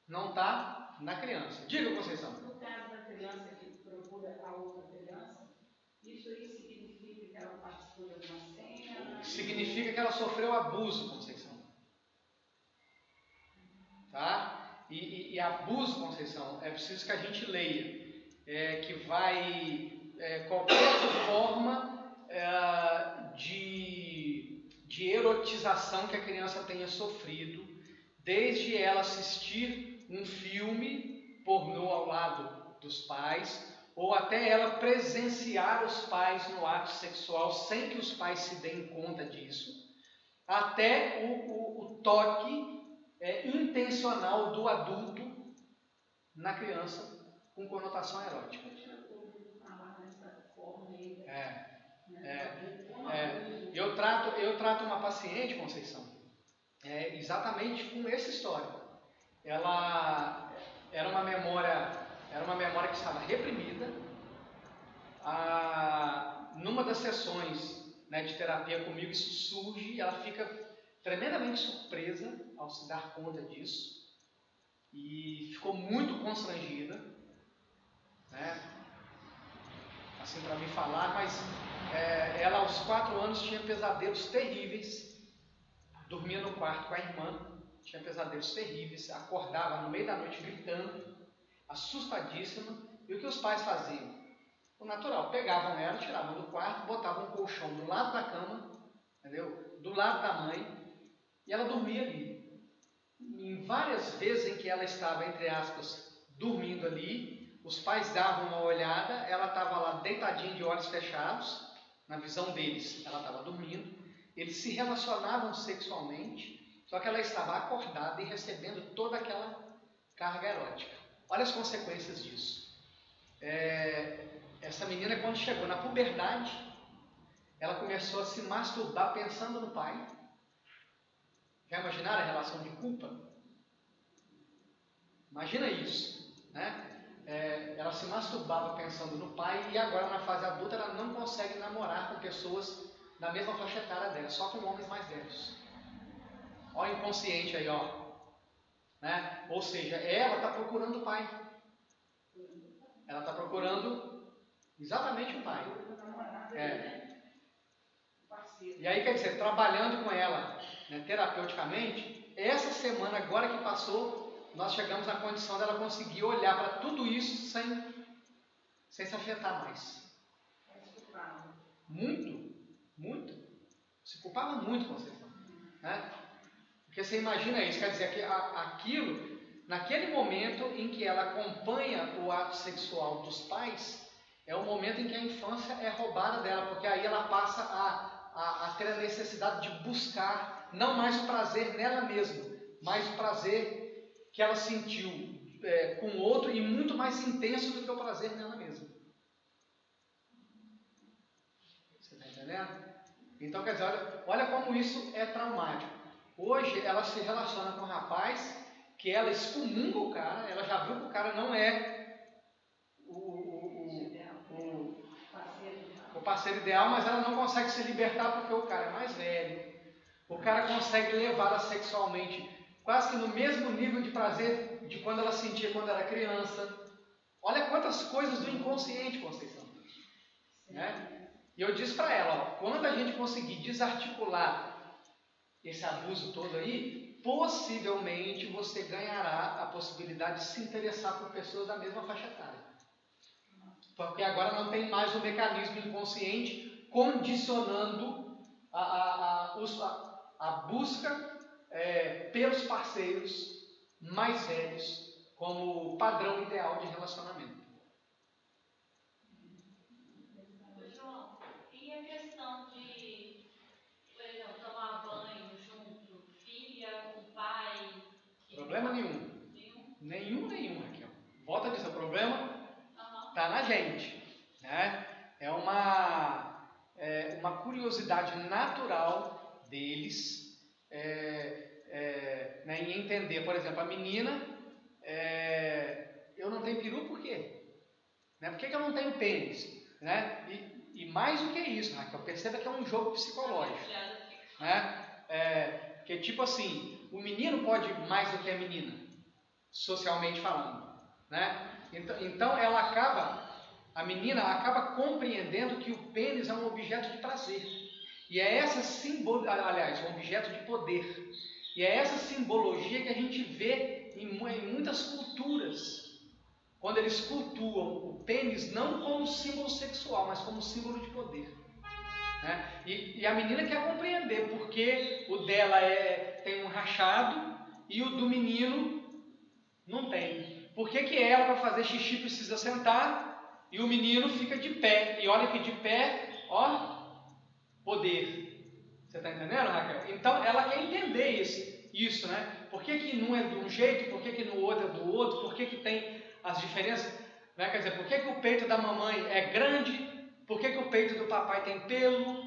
não está na criança. Diga, Conceição. No caso da criança que procura a outra criança, isso aí significa que ela participou de uma cena? Significa que ela sofreu abuso, Conceição. Tá? E abuso, Conceição, é preciso que a gente leia. Que vai... qualquer forma de erotização que a criança tenha sofrido, desde ela assistir um filme pornô ao lado dos pais, ou até ela presenciar os pais no ato sexual sem que os pais se deem conta disso, até o toque intencional do adulto na criança com conotação erótica. Eu trato uma paciente, Conceição, exatamente com essa história. Ela era uma memória que estava reprimida. Numa das sessões, né, de terapia comigo, isso surge e ela fica tremendamente surpresa ao se dar conta disso e ficou muito constrangida, né, assim, para me falar, mas ela aos 4 anos tinha pesadelos terríveis, dormia no quarto com a irmã, tinha pesadelos terríveis, acordava no meio da noite gritando, assustadíssima. E o que os pais faziam? O natural, pegavam ela, tiravam do quarto, botavam um colchão do lado da cama, entendeu? Do lado da mãe, e ela dormia ali. Em várias vezes em que ela estava, entre aspas, dormindo ali, os pais davam uma olhada, ela estava lá deitadinha de olhos fechados, na visão deles ela estava dormindo, eles se relacionavam sexualmente, só que ela estava acordada e recebendo toda aquela carga erótica. Olha as consequências disso. Essa menina, quando chegou na puberdade, ela começou a se masturbar pensando no pai. Já imaginaram a relação de culpa? Imagina isso, né? Ela se masturbava pensando no pai e agora na fase adulta ela não consegue namorar com pessoas da mesma faixa etária dela, só com homens mais velhos. Olha o inconsciente aí, ó. Né? Ou seja, ela está procurando o pai. Ela está procurando exatamente o pai. E aí, quer dizer, trabalhando com ela, né, terapeuticamente, essa semana agora que passou, nós chegamos na condição dela conseguir olhar para tudo isso sem se afetar mais. Muito. Se culpava muito, Conceição, né? Porque você imagina isso, quer dizer que aquilo, naquele momento em que ela acompanha o ato sexual dos pais, é o momento em que a infância é roubada dela, porque aí ela passa a ter a necessidade de buscar não mais o prazer nela mesma, mas o prazer que ela sentiu com o outro e muito mais intenso do que o prazer nela mesma. Você está entendendo? Então, quer dizer, olha como isso é traumático. Hoje ela se relaciona com um rapaz que ela excomunga o cara, ela já viu que o cara não é o parceiro ideal, mas ela não consegue se libertar porque o cara é mais velho. O cara consegue levá-la sexualmente quase que no mesmo nível de prazer de quando ela sentia quando era criança. Olha quantas coisas do inconsciente, Conceição. Né? E eu disse para ela, ó, quando a gente conseguir desarticular esse abuso todo aí, possivelmente você ganhará a possibilidade de se interessar por pessoas da mesma faixa etária. Porque agora não tem mais o mecanismo inconsciente condicionando a busca pelos parceiros mais velhos como padrão ideal de relacionamento. João, e a questão de, por exemplo, tomar banho junto, filha com pai? Problema nenhum. Nenhum, Raquel. Volta a dizer, o problema está na gente. Né? É uma curiosidade natural deles né, em entender, por exemplo, a menina, eu não tenho peru por quê? Né? Por que eu não tenho pênis? Né? E mais do que isso, Raquel, perceba que é um jogo psicológico. Né? Que tipo assim, o menino pode mais do que a menina, socialmente falando. Né? Então a menina acaba compreendendo que o pênis é um objeto de prazer. E é essa um objeto de poder. E é essa simbologia que a gente vê em muitas culturas. Quando eles cultuam o pênis não como símbolo sexual, mas como símbolo de poder. Né? E a menina quer compreender porque o dela tem um rachado e o do menino não tem. Por que ela, para fazer xixi, precisa sentar e o menino fica de pé? E olha que de pé, ó, poder. Você está entendendo, Raquel? Então, ela quer entender isso, né? Por que que num é de um jeito, por que que no outro é do outro, por que que tem as diferenças, né? Quer dizer, por que que o peito da mamãe é grande, por que que o peito do papai tem pelo.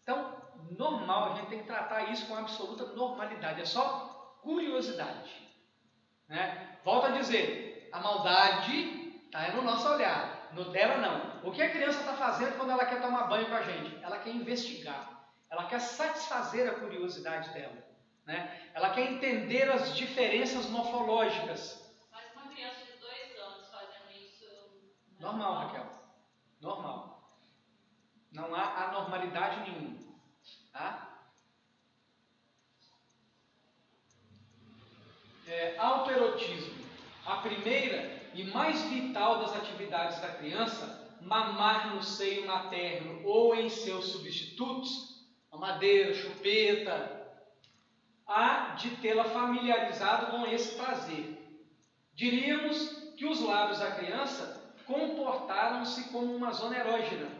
Então, normal, a gente tem que tratar isso com absoluta normalidade, é só curiosidade, né? Volto a dizer, a maldade está no nosso olhar, no dela não. O que a criança está fazendo quando ela quer tomar banho com a gente? Ela quer investigar. Ela quer satisfazer a curiosidade dela, né? Ela quer entender as diferenças morfológicas. Mas uma criança de 2 anos fazendo isso... Normal, Raquel. Normal. Não há anormalidade nenhuma. Tá? Autoerotismo. A primeira e mais vital das atividades da criança, mamar no seio materno ou em seus substitutos, mamadeira, chupeta, há de tê-la familiarizado com esse prazer. Diríamos que os lábios da criança comportaram-se como uma zona erógena,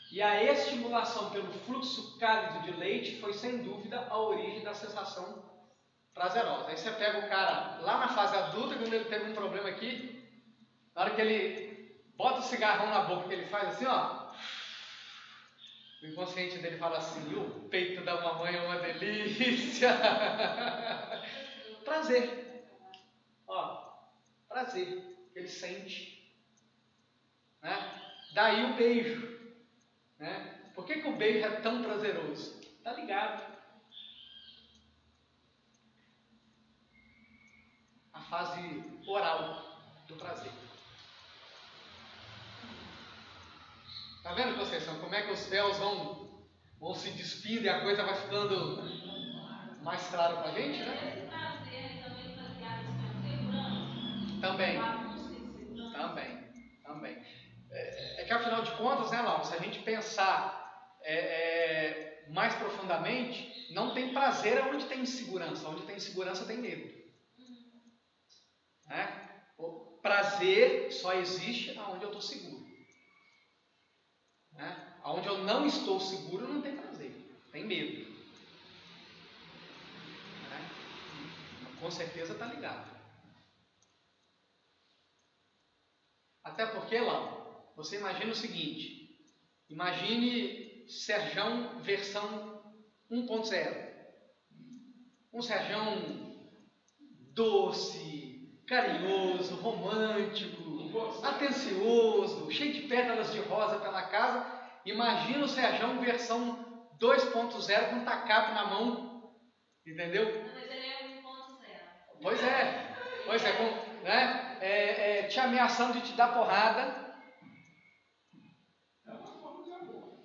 e a estimulação pelo fluxo cálido de leite foi sem dúvida a origem da sensação prazerosa. Aí você pega o cara lá na fase adulta, quando ele teve um problema aqui, na hora que ele bota o cigarrão na boca, que ele faz assim, ó, o inconsciente dele fala assim: o peito da mamãe é uma delícia. Prazer. Ó, prazer que ele sente, né? Daí o beijo, né? Por que o beijo é tão prazeroso? Tá ligado? A fase oral do prazer. Tá vendo, Conceição, como é que os véus vão se despindo e a coisa vai ficando mais clara pra gente, né? Esse prazer também baseado em segurança. Também. É que afinal de contas, né, Laura, se a gente pensar mais profundamente, não tem prazer onde tem insegurança. Onde tem insegurança tem medo. Né? O prazer só existe onde eu estou seguro. Né? Onde eu não estou seguro não tem prazer, tem medo. Né? Com certeza está ligado. Até porque, Laura, você imagina o seguinte: imagine Serjão versão 1.0. Um Serjão doce, carinhoso, romântico, atencioso, cheio de pétalas de rosa pela casa. Imagina o Serjão versão 2.0 com tacape na mão, entendeu? Mas ele é 1.0. Pois é, né? Te ameaçando de te dar porrada. É uma forma de amor.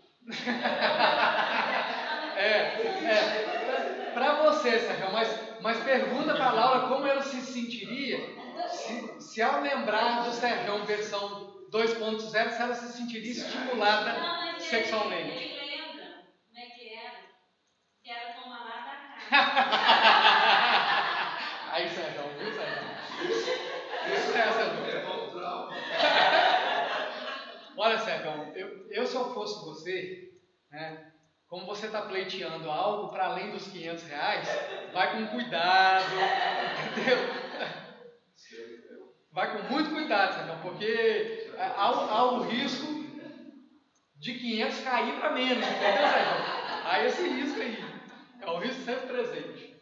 Para você, Serjão, mas pergunta para a Laura como ela se sentiria se ao lembrar do Serjão versão 2.0, se ela se sentiria estimulada sexualmente. Ele lembra como é que era? Que era tomar lá da casa. Aí, Serjão, viu, Serjão? Isso é, Serjão. É neutral. Olha, Serjão, eu se eu fosse você, né? Como você está pleiteando algo para além dos R$500, vai com cuidado, entendeu? Vai com muito cuidado, Serjão, porque há o risco de 500 cair para menos, entendeu, Serjão? Há esse risco aí, é o risco sempre presente.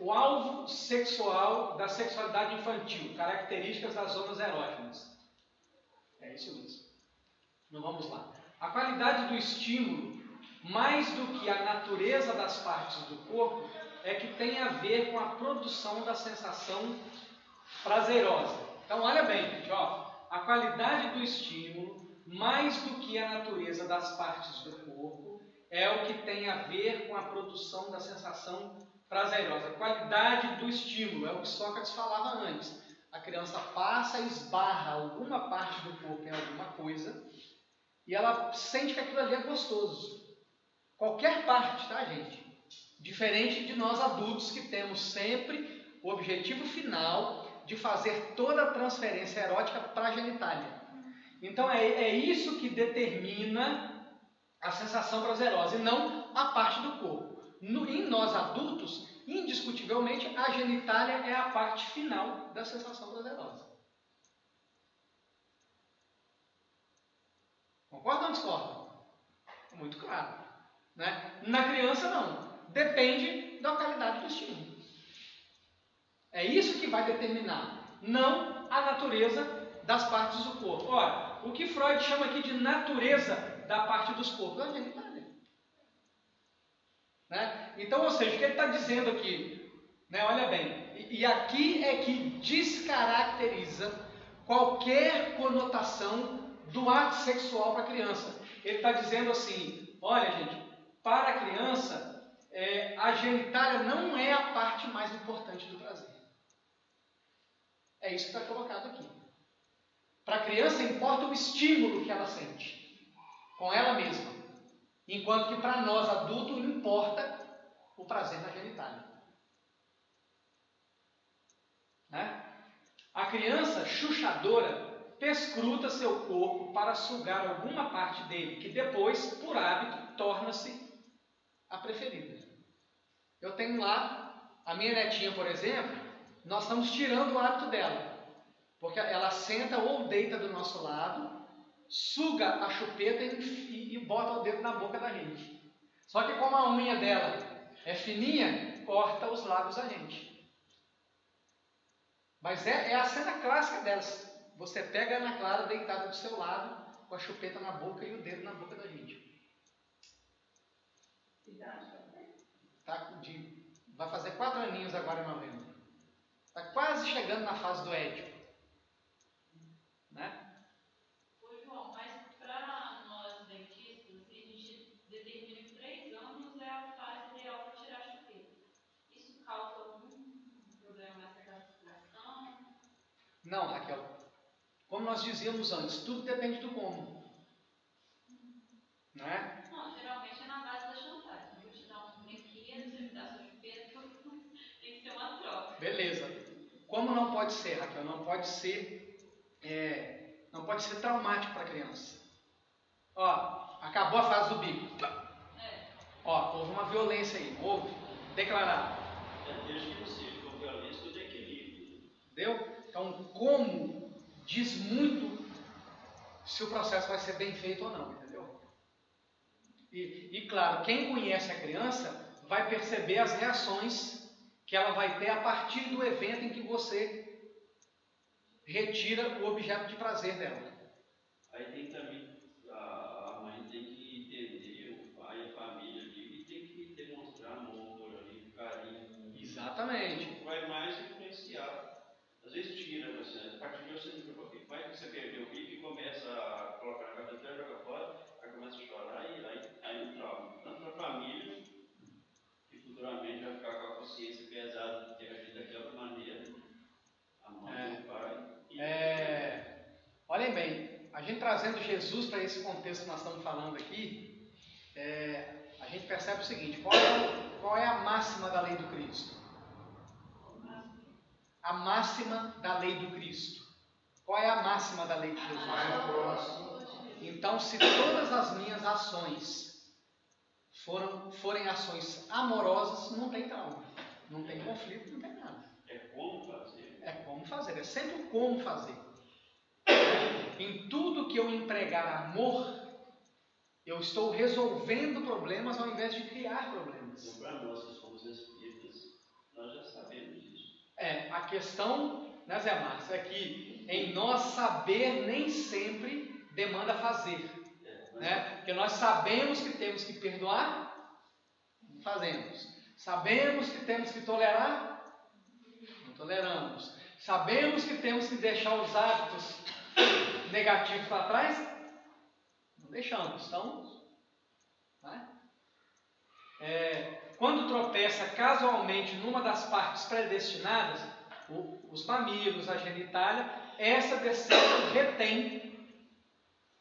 O alvo sexual da sexualidade infantil, características das zonas erógenas. É isso mesmo. Então vamos lá. A qualidade do estímulo, mais do que a natureza das partes do corpo, é que tem a ver com a produção da sensação prazerosa. Então olha bem, gente, ó, a qualidade do estímulo, mais do que a natureza das partes do corpo, é o que tem a ver com a produção da sensação prazerosa. A qualidade do estímulo é o que Sócrates falava antes. A criança passa e esbarra alguma parte do corpo em alguma coisa e ela sente que aquilo ali é gostoso. Qualquer parte, tá, gente? Diferente de nós adultos que temos sempre o objetivo final de fazer toda a transferência erótica para a genitália. Então é isso que determina a sensação prazerosa e não a parte do corpo. Em nós adultos, indiscutivelmente, a genitália é a parte final da sensação prazerosa. Concorda ou discorda? Muito claro. Né? Na criança, não. Depende da qualidade do estímulo. É isso que vai determinar, não a natureza das partes do corpo. Olha, o que Freud chama aqui de natureza da parte dos corpos é a genitália. Né? Então, ou seja, o que ele está dizendo aqui, né? Olha bem, e aqui é que descaracteriza qualquer conotação do ato sexual para a criança. Ele está dizendo assim, olha gente, para a criança, a genitália não é a parte mais importante do prazer. É isso que está colocado aqui. Para a criança importa o estímulo que ela sente com ela mesma, enquanto que para nós adultos importa o prazer na genitália. Né? A criança chuchadora perscruta seu corpo para sugar alguma parte dele, que depois, por hábito, torna-se a preferida. Eu tenho lá a minha netinha, por exemplo, nós estamos tirando o hábito dela. Porque ela senta ou deita do nosso lado, suga a chupeta e bota o dedo na boca da gente. Só que como a unha dela é fininha, corta os lábios da gente. Mas é a cena clássica delas. Você pega a Ana Clara deitada do seu lado, com a chupeta na boca e o dedo na boca da gente. Vai fazer 4 aninhos agora em novembro. Está quase chegando na fase do Édipo. Né? Ô João, mas para nós dentistas, a gente determina que 3 anos é a fase ideal para tirar a chupeta. Isso causa algum problema nessa classificação? Não, Raquel. Como nós dizíamos antes, tudo depende do como. Não é? Não, geralmente é na base da chantagem. Eu vou te dar um brinquedo, você me dá sua chupeta, tem que ser uma troca. Beleza. Como não pode ser, Raquel? Não pode ser traumático para a criança. Ó, acabou a fase do bico. Ó, houve uma violência aí, houve. Declarado. Desde que não seja com violência, tudo é equilíbrio. Entendeu? Então, como diz muito se o processo vai ser bem feito ou não, entendeu? E claro, quem conhece a criança vai perceber as reações que ela vai ter a partir do evento em que você retira o objeto de prazer dela. Aí tem também, a mãe tem que entender, o pai, a família ali, e tem que demonstrar amor ali, carinho. Exatamente. Vai mais influenciar. Às vezes tira, assim, a partir de você vai que você perdeu o bico e começa a colocar na cabeça, joga fora, aí começa a chorar e aí não trauma. Tanto para a família, que futuramente vai ficar com a consciência pesada de ter agido daquela maneira, a mãe, o pai. Olhem bem, a gente trazendo Jesus para esse contexto que nós estamos falando aqui, a gente percebe o seguinte: qual é a máxima da lei do Cristo? A máxima da lei do Cristo. Qual é a máxima da lei de Jesus? Então, se todas as minhas ações forem ações amorosas, não tem trauma, não tem conflito, não tem nada. É como fazer. É como fazer, é sempre o como fazer. Em tudo que eu empregar amor, eu estou resolvendo problemas ao invés de criar problemas. Para nós que somos espíritas, nós já sabemos disso. A questão, né, Zé Marcos, é que em nós saber nem sempre demanda fazer. Né? Porque nós sabemos que temos que perdoar, fazemos. Sabemos que temos que tolerar, não toleramos. Sabemos que temos que deixar os hábitos negativos para trás, não deixamos. Então, né? Quando tropeça casualmente numa das partes predestinadas, os mamilos, a genitália, essa descida retém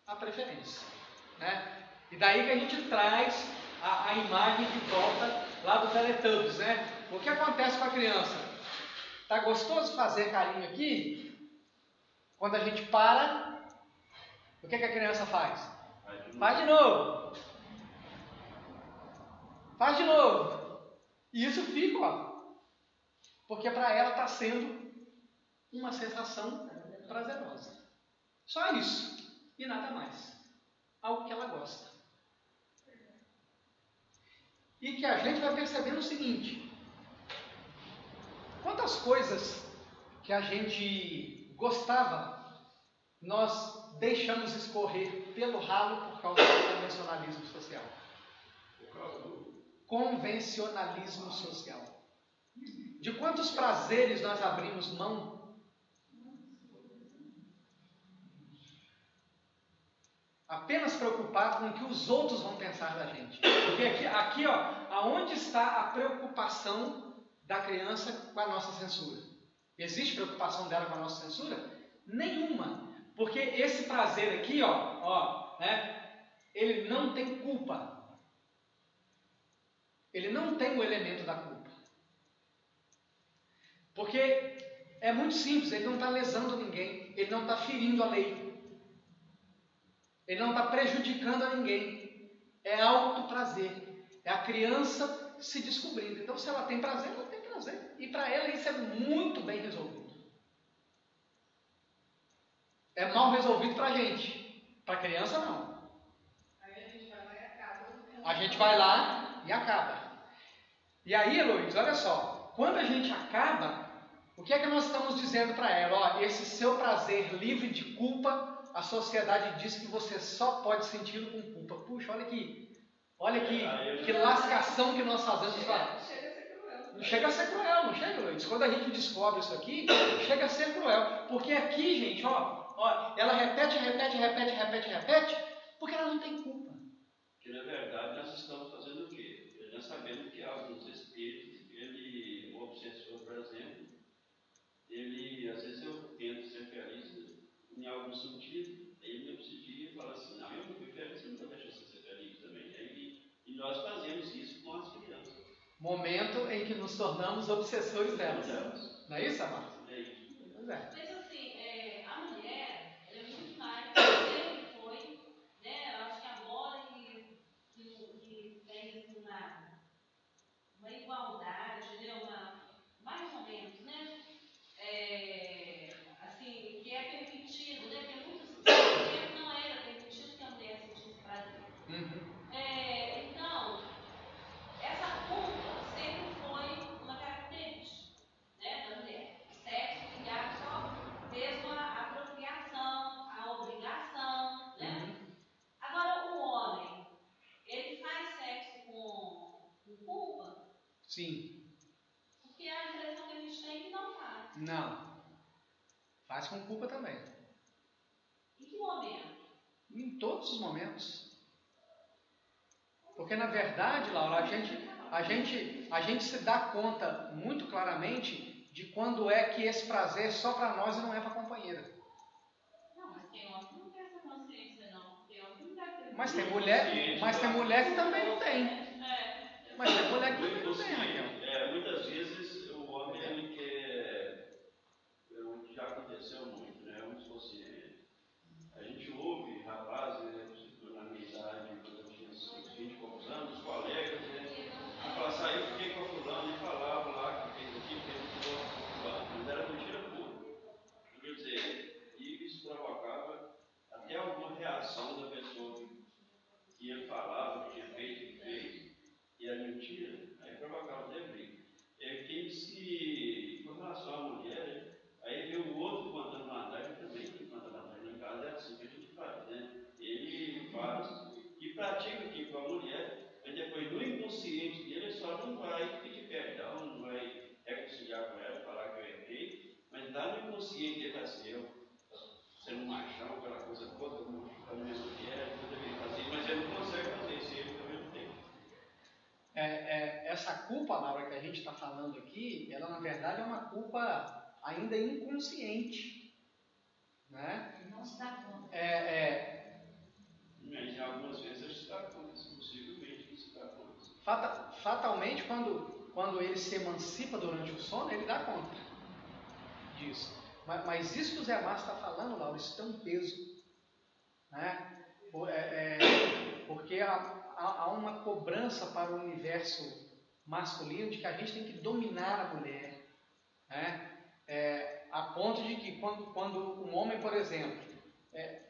a preferência. Né? E daí que a gente traz a imagem de volta lá do Teletubbies, né? O que acontece com a criança? Tá gostoso fazer carinho aqui? Quando a gente para, o que a criança faz? Faz de novo. Faz de novo. E isso fica, ó. Porque para ela está sendo uma sensação prazerosa. Só isso. E nada mais. Algo que ela gosta. E que a gente vai percebendo o seguinte: quantas coisas que a gente gostava, nós deixamos escorrer pelo ralo por causa do convencionalismo social. Por causa do Convencionalismo social. De quantos prazeres nós abrimos mão apenas preocupado com o que os outros vão pensar da gente. Porque aqui ó, aonde está a preocupação da criança com a nossa censura? Existe preocupação dela com a nossa censura? Nenhuma. Porque esse prazer aqui, ó, né, ele não tem culpa. Ele não tem o elemento da culpa. Porque é muito simples, ele não está lesando ninguém, ele não está ferindo a lei. Ele não está prejudicando a ninguém. É alto prazer. É a criança se descobrindo. Então, se ela tem prazer, ela tem prazer. E para ela isso é muito bem resolvido. É mal resolvido para a gente. Para a criança, não. Aí a gente vai lá e acaba. A gente vai lá e acaba. E aí, Heloísa, olha só. Quando a gente acaba, o que é que nós estamos dizendo para ela? Ó, esse seu prazer livre de culpa, a sociedade diz que você só pode senti-lo com culpa. Puxa, olha que lascação que nós fazemos. Chega a ser cruel. Não chega, Luiz? Quando a gente descobre isso aqui, chega a ser cruel. Porque aqui, gente, ó, ela repete, porque ela não tem culpa. Porque, na verdade, nós estamos fazendo o quê? Nós sabemos que alguns espíritos, o obsessor, por exemplo, às vezes eu tento ser feliz em algum sentido, aí ele me obsidia e fala assim, não, eu não fui feliz, você não vai deixar você ser feliz também. E nós fazemos isso com as crianças. Momento em que nos tornamos obsessores delas. Não é isso, Amar? É isso. Pois é. Mas assim, a mulher, ela é muito mais, sempre foi, né? Eu acho que agora que tem assim, uma igualdade, né? Mais ou menos, né? Assim, que é permitido, né? Porque muitos tempos não era permitido que a mulher sentisse prazer. Então, essa culpa sempre foi uma característica, né, da mulher. O sexo ligado só mesmo à apropriação, à obrigação, né? Agora, o homem, ele faz sexo com culpa? Sim. Porque a impressão que a gente tem é que não faz. Não. Faz com culpa também. Em que momento? Em todos os momentos. Porque, na verdade, Laura, a gente se dá conta muito claramente de quando é que esse prazer é só para nós e não é para a companheira. Não, mas tem homem que não tem essa consciência, não. Tem homem que não deve ter. Mas tem mulher que também não tem. Mas tem mulher que também não tem, Raquel. Muitas vezes o homem ele quer, o que já aconteceu muito, né? Vamos supor assim, a gente ouve rapazes, né, na minha idade, quando eu tinha uns 20 e poucos anos, os colegas, né? E falar assim, eu fiquei com a fulana e falava lá que fez aquilo, com fulano, mas era mentira pura. Quer dizer, e isso provocava até alguma reação da pessoa que ele falava, que tinha feito, que fez, e era mentira, aí provocava até briga. Com relação à mulher, aí vê o outro contando vantagem também, que conta vantagem em casa, é assim que a gente faz, né? Ele faz e pratica aqui com a mulher, mas depois no inconsciente dele, ele só não vai pedir perdão, não vai reconciliar com ela, falar que eu errei, mas lá no inconsciente dele assim, eu sendo machão, aquela coisa toda, a minha mulher, eu deveria fazer, mas ele não consegue fazer isso, ele também não tem. Essa culpa, Laura, que a gente está falando aqui, ela na verdade é uma culpa ainda inconsciente, né? Não se dá conta. Mas algumas vezes a gente se dá conta, possivelmente que se dá conta. Fatalmente, quando ele se emancipa durante o sono, ele dá conta disso. Mas isso que o Zé Márcio está falando, Laura, isso tem um peso, né? Porque há uma cobrança para o universo masculino de que a gente tem que dominar a mulher, né? A ponto de que quando um homem, por exemplo,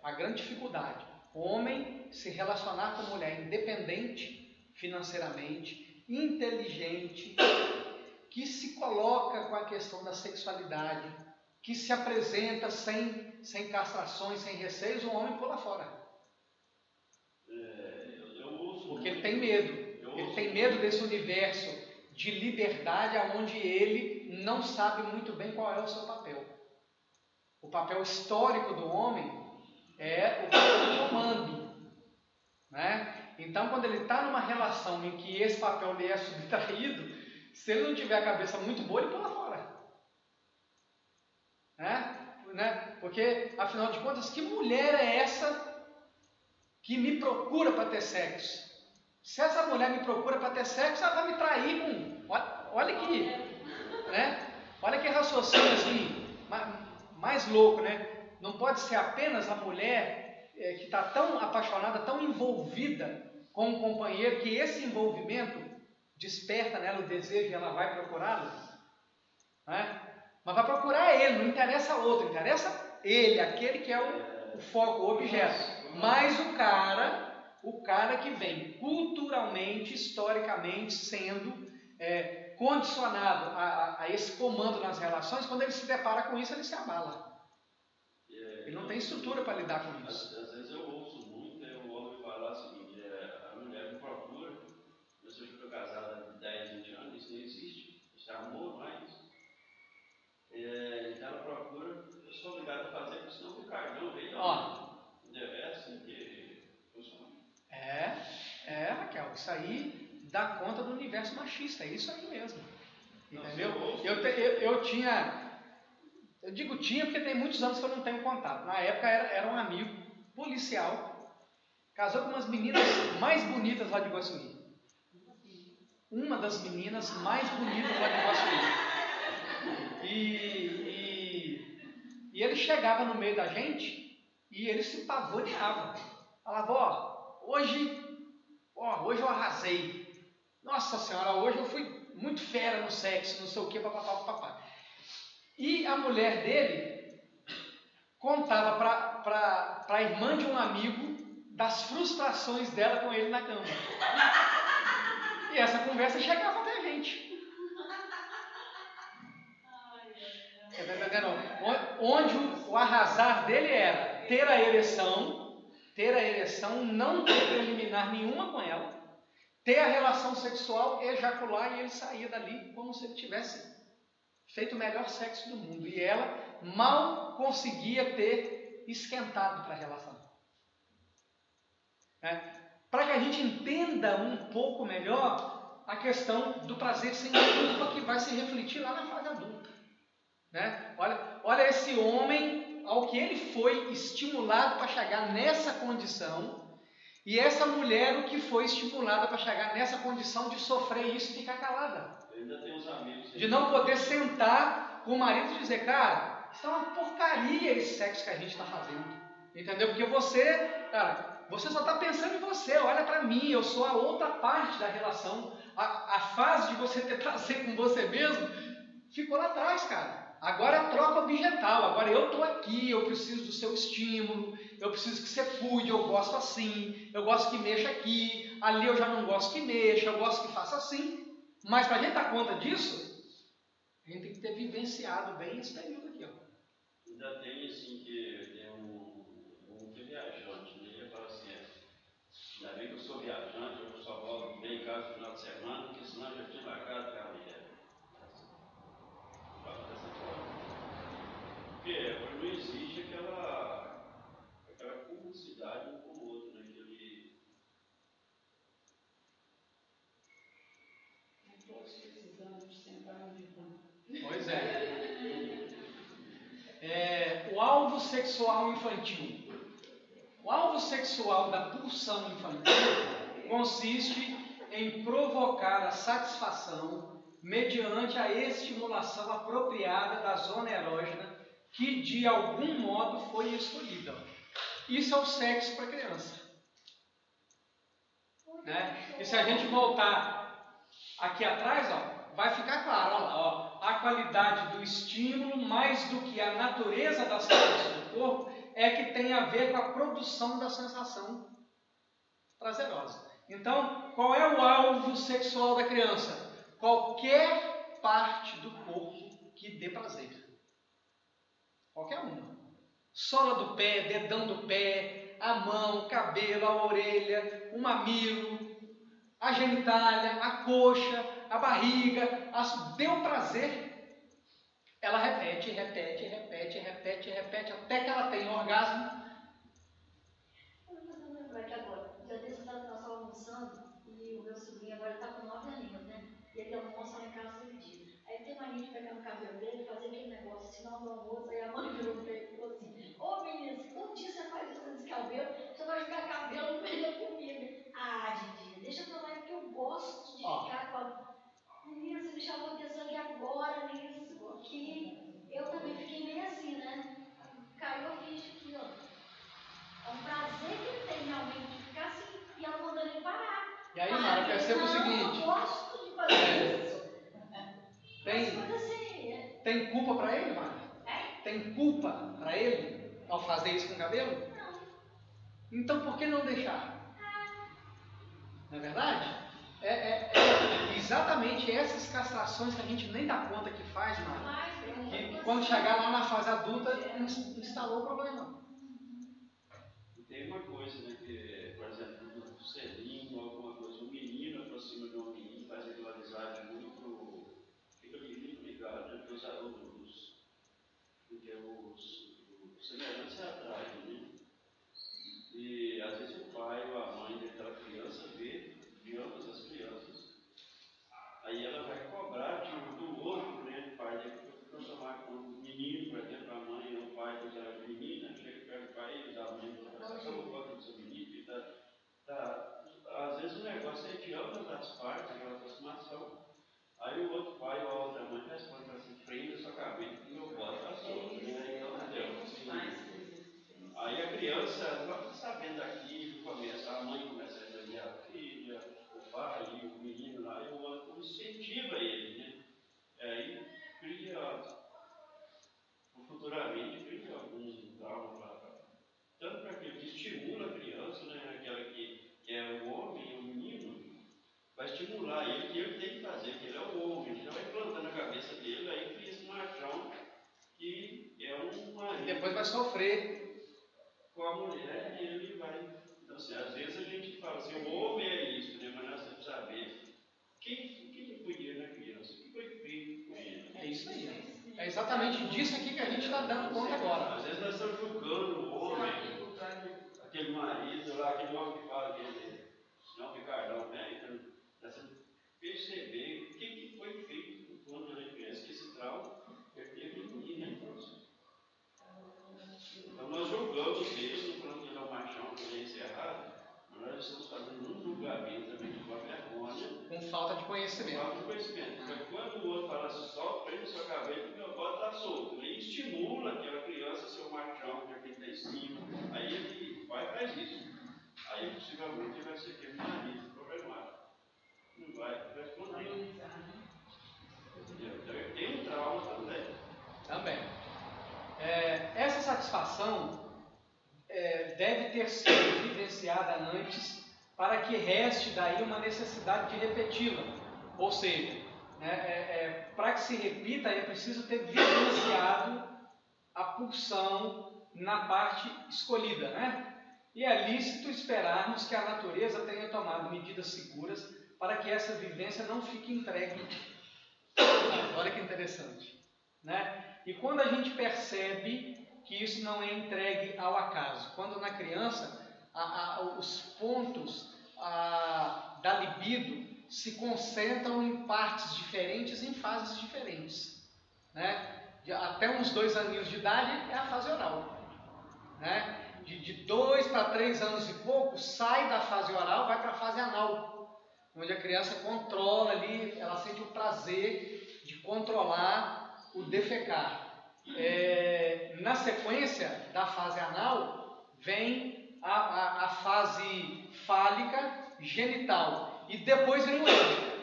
a grande dificuldade, o homem se relacionar com a mulher independente financeiramente, inteligente, que se coloca com a questão da sexualidade, que se apresenta sem castrações, sem receios, o homem pula fora. Porque ele tem medo. Ele tem medo desse universo de liberdade onde ele não sabe muito bem qual é o seu papel. O papel histórico do homem é o papel de comando, né? Então, quando ele está numa relação em que esse papel lhe é subtraído, se ele não tiver a cabeça muito boa, ele pula fora. Né? Porque, afinal de contas, que mulher é essa que me procura para ter sexo? Se essa mulher me procura para ter sexo, ela vai me trair com... Olha que... Né? Olha que raciocínio assim, mais louco, né? Não pode ser apenas a mulher que está tão apaixonada, tão envolvida com o companheiro, que esse envolvimento desperta nela o desejo e ela vai procurá-lo, né? Mas vai procurar ele, não interessa outro, interessa ele, aquele que é o foco, o objeto. Mas o cara que vem culturalmente, historicamente sendo condicionado a esse comando nas relações, quando ele se depara com isso, ele se abala. Ele não tem estrutura para lidar com isso. Às vezes eu ouço muito, eu ouço falar o seguinte, a mulher me procura, eu estou casada há 10, 20 anos, isso não existe, isso é amor, não é isso? Então ela procura, eu sou obrigado a fazer, porque senão o cartão veio. É assim que funciona. Raquel, isso aí dá conta do universo machista, é isso aí mesmo. Entendeu? Eu digo tinha porque tem muitos anos que eu não tenho contato. Na época era um amigo policial, casou com umas meninas mais bonitas lá de Iguaçuí. Uma das meninas mais bonitas lá de Iguaçuí. E ele chegava no meio da gente e ele se pavoneava. Falava, hoje eu arrasei. Nossa Senhora, hoje eu fui muito fera no sexo, não sei o que, papapá. E a mulher dele contava para a irmã de um amigo das frustrações dela com ele na cama. E essa conversa chegava até a gente. Onde o arrasar dele era ter a ereção, não ter preliminar nenhuma com ela, ter a relação sexual, ejacular, e ele saía dali como se ele tivesse feito o melhor sexo do mundo. E ela mal conseguia ter esquentado para a relação. Para que a gente entenda um pouco melhor a questão do prazer sem culpa que vai se refletir lá na fase adulta. Né? Olha esse homem, ao que ele foi estimulado para chegar nessa condição, e essa mulher, o que foi estimulada para chegar nessa condição de sofrer isso e ficar calada. Ainda tem uns amigos de não poder sentar com o marido e dizer, cara, isso é uma porcaria esse sexo que a gente está fazendo. Entendeu? Porque você só está pensando em você, olha para mim, eu sou a outra parte da relação. A fase de você ter prazer com você mesmo ficou lá atrás, cara. Agora é troca objetal, agora eu estou aqui, eu preciso do seu estímulo, eu preciso que você cuide, eu gosto assim, eu gosto que mexa aqui, ali eu já não gosto que mexa, eu gosto que faça assim. Mas para a gente dar conta disso, a gente tem que ter vivenciado bem esse período aqui. Ainda tem assim que tem um viajante, né? Ele fala assim, ainda bem que eu sou viajante, eu só volto bem em casa no final de semana, porque senão eu já tinha marcado com a mulher. Porque não existe aquela publicidade um com o outro, né? Todos precisamos de sentar no divã. Pois o alvo sexual infantil. O alvo sexual da pulsão infantil consiste em provocar a satisfação mediante a estimulação apropriada da zona erógena que de algum modo foi escolhida. Isso é o sexo para criança. Né? E se a gente voltar aqui atrás, ó, vai ficar claro, ó, a qualidade do estímulo, mais do que a natureza das partes do corpo, é que tem a ver com a produção da sensação prazerosa. Então, qual é o alvo sexual da criança? Qualquer parte do corpo que dê prazer. Qualquer uma. Sola do pé, dedão do pé, a mão, o cabelo, a orelha, o mamilo, a genitália, a coxa, a barriga. Deu prazer, ela repete, até que ela tenha orgasmo. Eu vou fazer um lembrar aqui agora. Já desse nós estávamos almoçando e o meu sobrinho agora está com 9 aninhos, né? E ele almoça lá em casa todo dia. Aí tem mania de pegar no cabelo dele e fazer aquele negócio, sinal do almoço, aí a mãe virou para ele e falou assim: ô menino, se um dia você faz isso nesse cabelo, você vai jogar cabelo no meio da comida. Ah, Didi, deixa pra lá porque eu gosto de ficar com a. Menina, você me chamou a atenção aqui agora nisso, aqui. Eu também fiquei meio assim, né? Caiu a ficha aqui, ó. É um prazer que ele tem realmente de ficar assim e ela mandando ele parar. E aí, Mara, eu percebo o seguinte: eu gosto de fazer isso. Tem culpa para ele, Mara? Tem culpa para ele ao fazer isso com o cabelo? Não. Então por que não deixar? Não é verdade? É exatamente essas castrações que a gente nem dá conta que faz, Mara. Que quando chegar lá na fase adulta, instalou o problema. Tem uma coisa, né, que, por exemplo, no selinho ou alguma coisa, um menino aproxima de uma menina, faz aquela amizade muito, fica muito ligado, né, porque os semelhantes se atraem, né? E às vezes o pai ou a mãe daquela criança vê de ambas as crianças, aí ela vai cobrar tipo, do outro, né, o pai deve tomar com o menino, por exemplo, a mãe ou o pai da menina, chega perto do pai e da mãe e fala assim: eu gosto do seu menino, e às vezes o negócio é de ambas as partes, aquela aproximação. Aí o outro pai ou a outra mãe responde assim: prenda sua cabeça que meu voto está solto. Aí a criança, não sabendo daquilo, a mãe começa a elogiar a filha, o pai, o menino lá, e o outro incentiva ele, né? Aí futuramente cria algum trauma, tanto para aquele que estimula a criança, né? Aquela que é o homem, o menino, vai estimular ele, que ele tem que fazer, que ele é o homem, ele já vai plantando na cabeça dele, aí cria esse machão que é um marido. E depois vai sofrer com a mulher, e ele vai. Então, assim, às vezes a gente fala assim: o homem é isso, né? Mas nós temos que saber o que podia na criança, o que foi feito com ele. É isso aí. É exatamente disso aqui que a gente está dando conta agora. Às vezes nós estamos julgando o homem, aquele marido lá, aquele homem que fala dele, não, Ricardão, né? Então, nós temos que perceber o que foi feito quando ele é criança, que esse trauma é prevenir, né? Então nós julgamos ele, falando que ele é um machão, que ele é encerrado, mas nós estamos fazendo um julgamento também de uma vergonha. Com falta de conhecimento. Falta de conhecimento. Porque quando o outro fala assim, só prende sua cabeça que meu pau está solto, ele estimula aquela criança a ser um machão, que aquele está em cima, aí ele vai e faz isso. Aí possivelmente ele vai ser aquele marido problemático. Não vai responder. Então ele tem um trauma também. Também. Essa satisfação deve ter sido vivenciada antes para que reste daí uma necessidade de repeti-la. Ou seja, para que se repita é preciso ter vivenciado a pulsão na parte escolhida, né? E é lícito esperarmos que a natureza tenha tomado medidas seguras para que essa vivência não fique entregue. Olha que interessante, né? E quando a gente percebe que isso não é entregue ao acaso, quando na criança os pontos da libido se concentram em partes diferentes, em fases diferentes, né? Até uns 2 aninhos de idade é a fase oral, né? De 2 para 3 anos e pouco sai da fase oral, vai para a fase anal, onde a criança controla ali, ela sente o prazer de controlar o defecar. Na sequência da fase anal vem a fase fálica, genital. E depois vem o ético,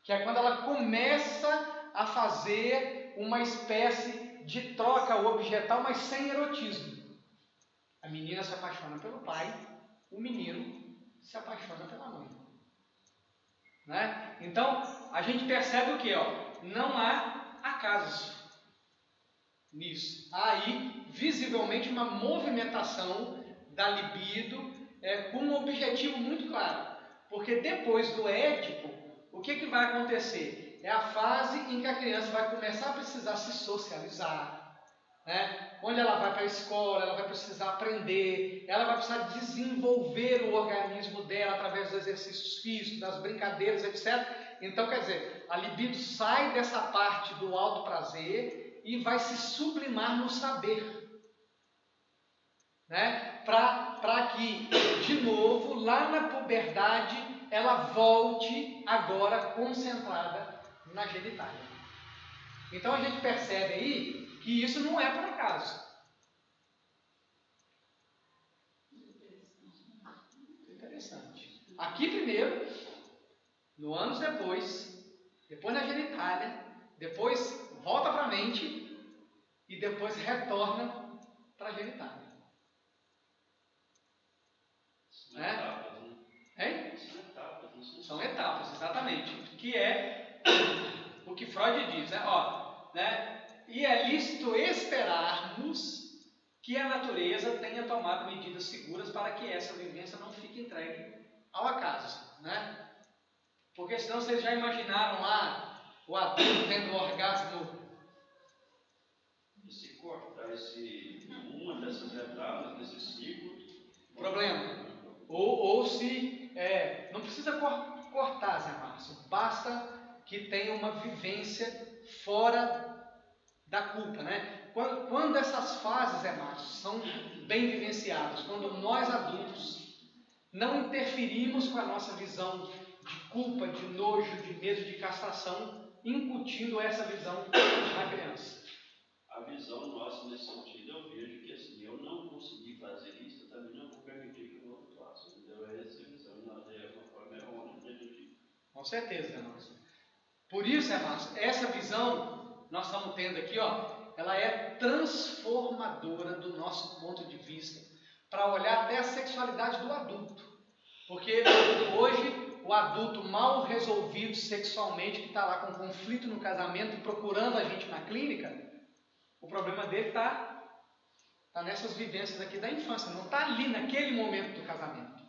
que é quando ela começa a fazer uma espécie de troca objetal, mas sem erotismo. A menina se apaixona pelo pai, o menino se apaixona pela mãe. Né? Então, a gente percebe o que? Não há acasos nisso. Há aí, visivelmente, uma movimentação da libido com um objetivo muito claro. Porque depois do Édipo, o que vai acontecer? É a fase em que a criança vai começar a precisar se socializar. Né? Onde ela vai para a escola, ela vai precisar aprender, ela vai precisar desenvolver o organismo dela através dos exercícios físicos, das brincadeiras, etc. Então, quer dizer, a libido sai dessa parte do alto prazer e vai se sublimar no saber. Né? Para que, de novo, lá na puberdade, ela volte agora concentrada na genitália. Então, a gente percebe aí que isso não é por acaso. Interessante. Aqui primeiro, no anos depois na genitália, depois volta para a mente e depois retorna para a genitália. São etapas, né? Hein? São etapas, não são São etapas, exatamente. Que é o que Freud diz, né? E é lícito esperarmos que a natureza tenha tomado medidas seguras para que essa vivência não fique entregue ao acaso, né? Porque senão vocês já imaginaram lá o adulto tendo orgasmo. E se cortar uma dessas etapas, desse ciclo... Problema. Ou se... não precisa cortar, Zé Márcio. Basta que tenha uma vivência fora da culpa, né? Quando essas fases, Zé Márcio, são bem vivenciadas, quando nós adultos não interferimos com a nossa visão de culpa, de nojo, de medo, de castração, incutindo essa visão na criança. A visão nossa nesse sentido, eu vejo que assim, eu não consegui fazer isso, eu também não vou permitir que o outro faça. Entendeu? Essa visão, é uma forma errônea de agir. Com certeza, Zé Márcio. Por isso, Zé Márcio, essa visão nós estamos tendo aqui, ela é transformadora do nosso ponto de vista, para olhar até a sexualidade do adulto. Porque hoje, o adulto mal resolvido sexualmente, que está lá com conflito no casamento, procurando a gente na clínica, o problema dele está nessas vivências aqui da infância, não está ali naquele momento do casamento.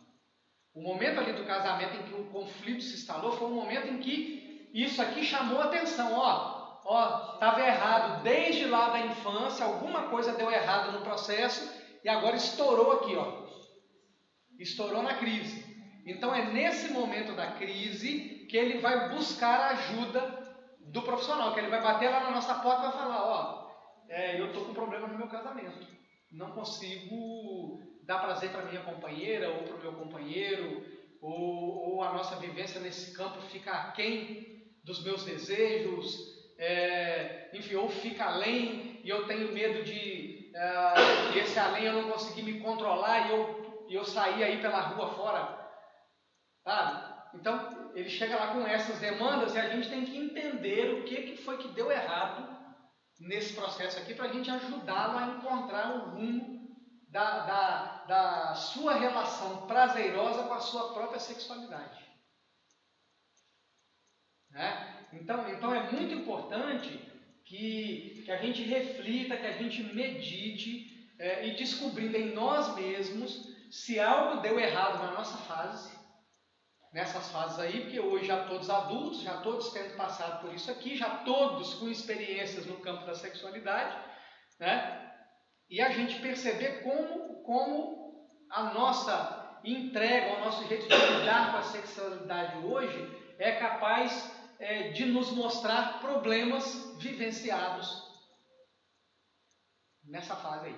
O momento ali do casamento em que o conflito se instalou foi um momento em que isso aqui chamou a atenção, estava errado desde lá da infância, alguma coisa deu errado no processo e agora estourou aqui, estourou na crise. Então é nesse momento da crise que ele vai buscar a ajuda do profissional, que ele vai bater lá na nossa porta e vai falar, eu estou com um problema no meu casamento, não consigo dar prazer para minha companheira ou para o meu companheiro, ou a nossa vivência nesse campo fica aquém dos meus desejos, enfim, ou fica além e eu tenho medo de esse além eu não conseguir me controlar e eu sair aí pela rua fora, sabe? Então ele chega lá com essas demandas e a gente tem que entender o que foi que deu errado nesse processo aqui para a gente ajudá-lo a encontrar o rumo da sua relação prazerosa com a sua própria sexualidade, né? Então é muito importante que a gente reflita, que a gente medite e descobrindo em nós mesmos se algo deu errado na nossa fase, nessas fases aí, porque hoje já todos adultos, já todos tendo passado por isso aqui, já todos com experiências no campo da sexualidade, né? E a gente perceber como a nossa entrega, o nosso jeito de lidar com a sexualidade hoje é capaz de nos mostrar problemas vivenciados nessa fase aí.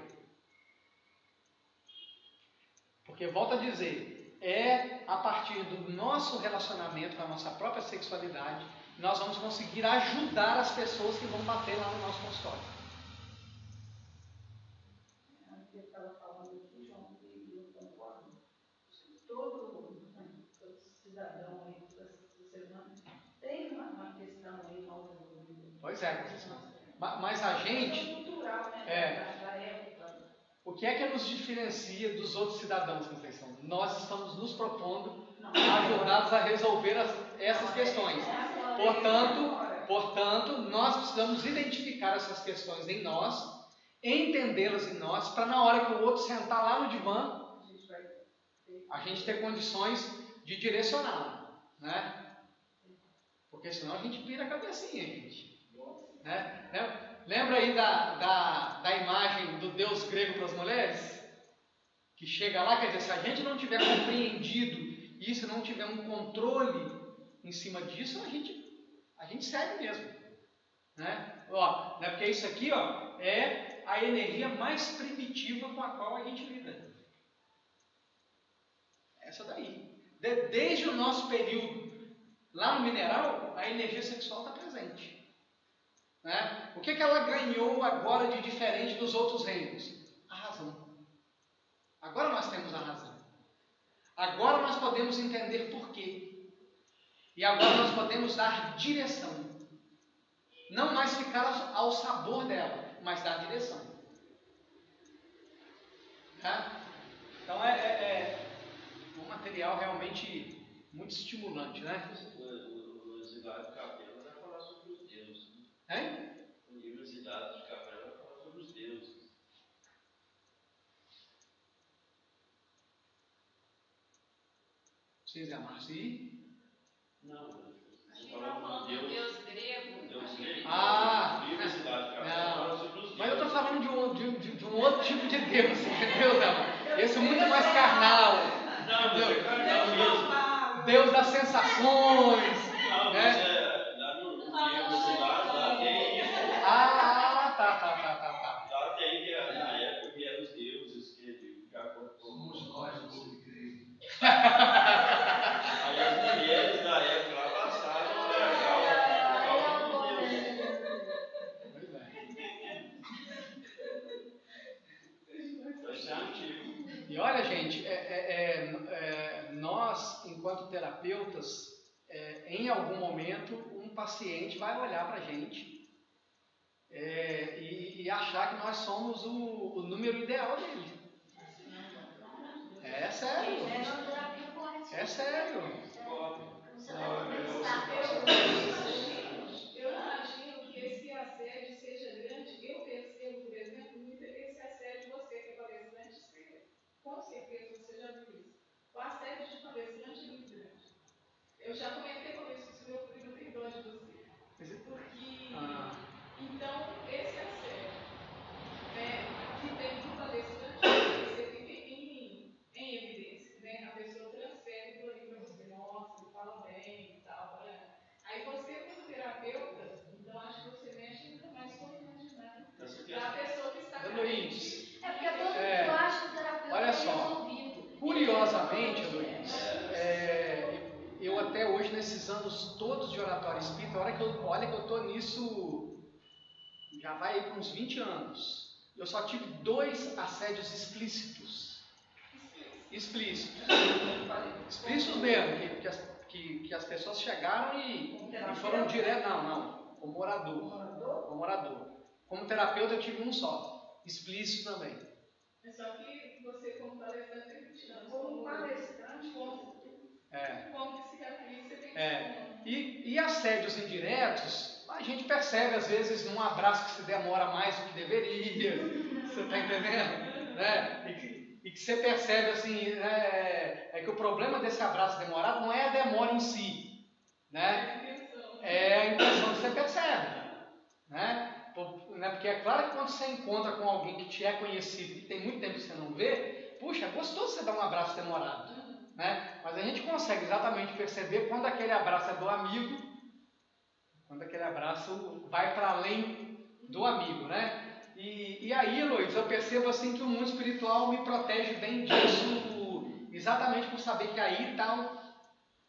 Porque, volto a dizer, é a partir do nosso relacionamento com a nossa própria sexualidade que nós vamos conseguir ajudar as pessoas que vão bater lá no nosso consultório. Você estava falando aqui, João, e eu concordo. Todo cidadão aí, do ser humano, tem uma questão aí mal resolvida. Pois é, mas a gente, cultural, né, da época. O que é que nos diferencia dos outros cidadãos, Conceição? Nós estamos nos propondo ajudados a resolver essas questões. Portanto, nós precisamos identificar essas questões em nós, entendê-las em nós, para na hora que o outro sentar lá no divã, a gente ter condições de direcioná-lo, né? Porque senão a gente pira a cabecinha, gente. Né? Lembra aí da imagem do deus grego para as mulheres? Que chega lá, quer dizer, se a gente não tiver compreendido isso, não tiver um controle em cima disso, a gente segue mesmo. Né? Né? Porque isso aqui é a energia mais primitiva com a qual a gente lida. Essa daí. Desde o nosso período lá no mineral, a energia sexual está presente. Né? O que ela ganhou agora de diferente dos outros reinos? A razão. Agora nós temos a razão. Agora nós podemos entender por quê. E agora nós podemos dar direção. Não mais ficar ao sabor dela, mas dar direção. Tá? Então é um material realmente muito estimulante, né? Universidade de Capela vai falar sobre os deuses. Hein? Universidade de Capela vai falar sobre os deuses. Vocês é Marci? Não. A gente está falando do Deus grego. Deus grego. Universidade de Capela fala sobre os deuses. Mas eu estou falando de um outro tipo de Deus, entendeu? Esse é muito mais carnal. Não, mas é carnal mesmo. Deus das sensações. Não, mas lá no Universidade, lá tem isso. Tá. Lá tem que na época que eram os deuses que Somos nós, o povo de Cristo. Aí as mulheres da época lá passaram por causa dos deuses. Pois é. Vai ser antigo. E olha, gente, nós, enquanto terapeutas, em algum momento, um paciente vai olhar para a gente e achar que nós somos o número ideal dele. É sério. É sério. Eu imagino que esse assédio seja grande. Eu percebo, por exemplo, muito esse assédio você que é palestrante, com certeza você já viu isso. O assédio de palestrante é muito grande. Eu já comentei com isso, meu primo tem dó de você. Porque, então, esse assédio que tem do palestrante, você fica em evidência, né? A pessoa transfere por aí para você, nossa, fala bem e tal, né? Aí você, como terapeuta, então acho que você mexe ainda mais com o imaginário da pessoa que está Luiz, porque todo mundo acha que o terapeuta olha só, resolvido. Curiosamente, Luiz, eu até hoje, nesses anos todos de oratório espírita, olha que eu estou nisso, já vai aí para uns 20 anos. Eu só tive 2 assédios explícitos. Explícitos mesmo, que as pessoas chegaram e foram direto. Não, como morador. Como terapeuta eu tive um só, explícito também. É só que você, como palestrante, tem 20 anos. Como palestrante, como psiquiatrista, você tem que E assédios indiretos, a gente percebe às vezes num abraço que se demora mais do que deveria, você está entendendo? Né? E que você percebe assim, que o problema desse abraço demorado não é a demora em si, né? É a intenção que você percebe, né? Porque é claro que quando você encontra com alguém que te é conhecido e tem muito tempo que você não vê, puxa, é gostoso você dar um abraço demorado, né? Mas a gente consegue exatamente perceber quando aquele abraço é do amigo, quando aquele abraço vai para além do amigo, né? E aí, Luiz, eu percebo assim que o mundo espiritual me protege bem disso, exatamente por saber que aí está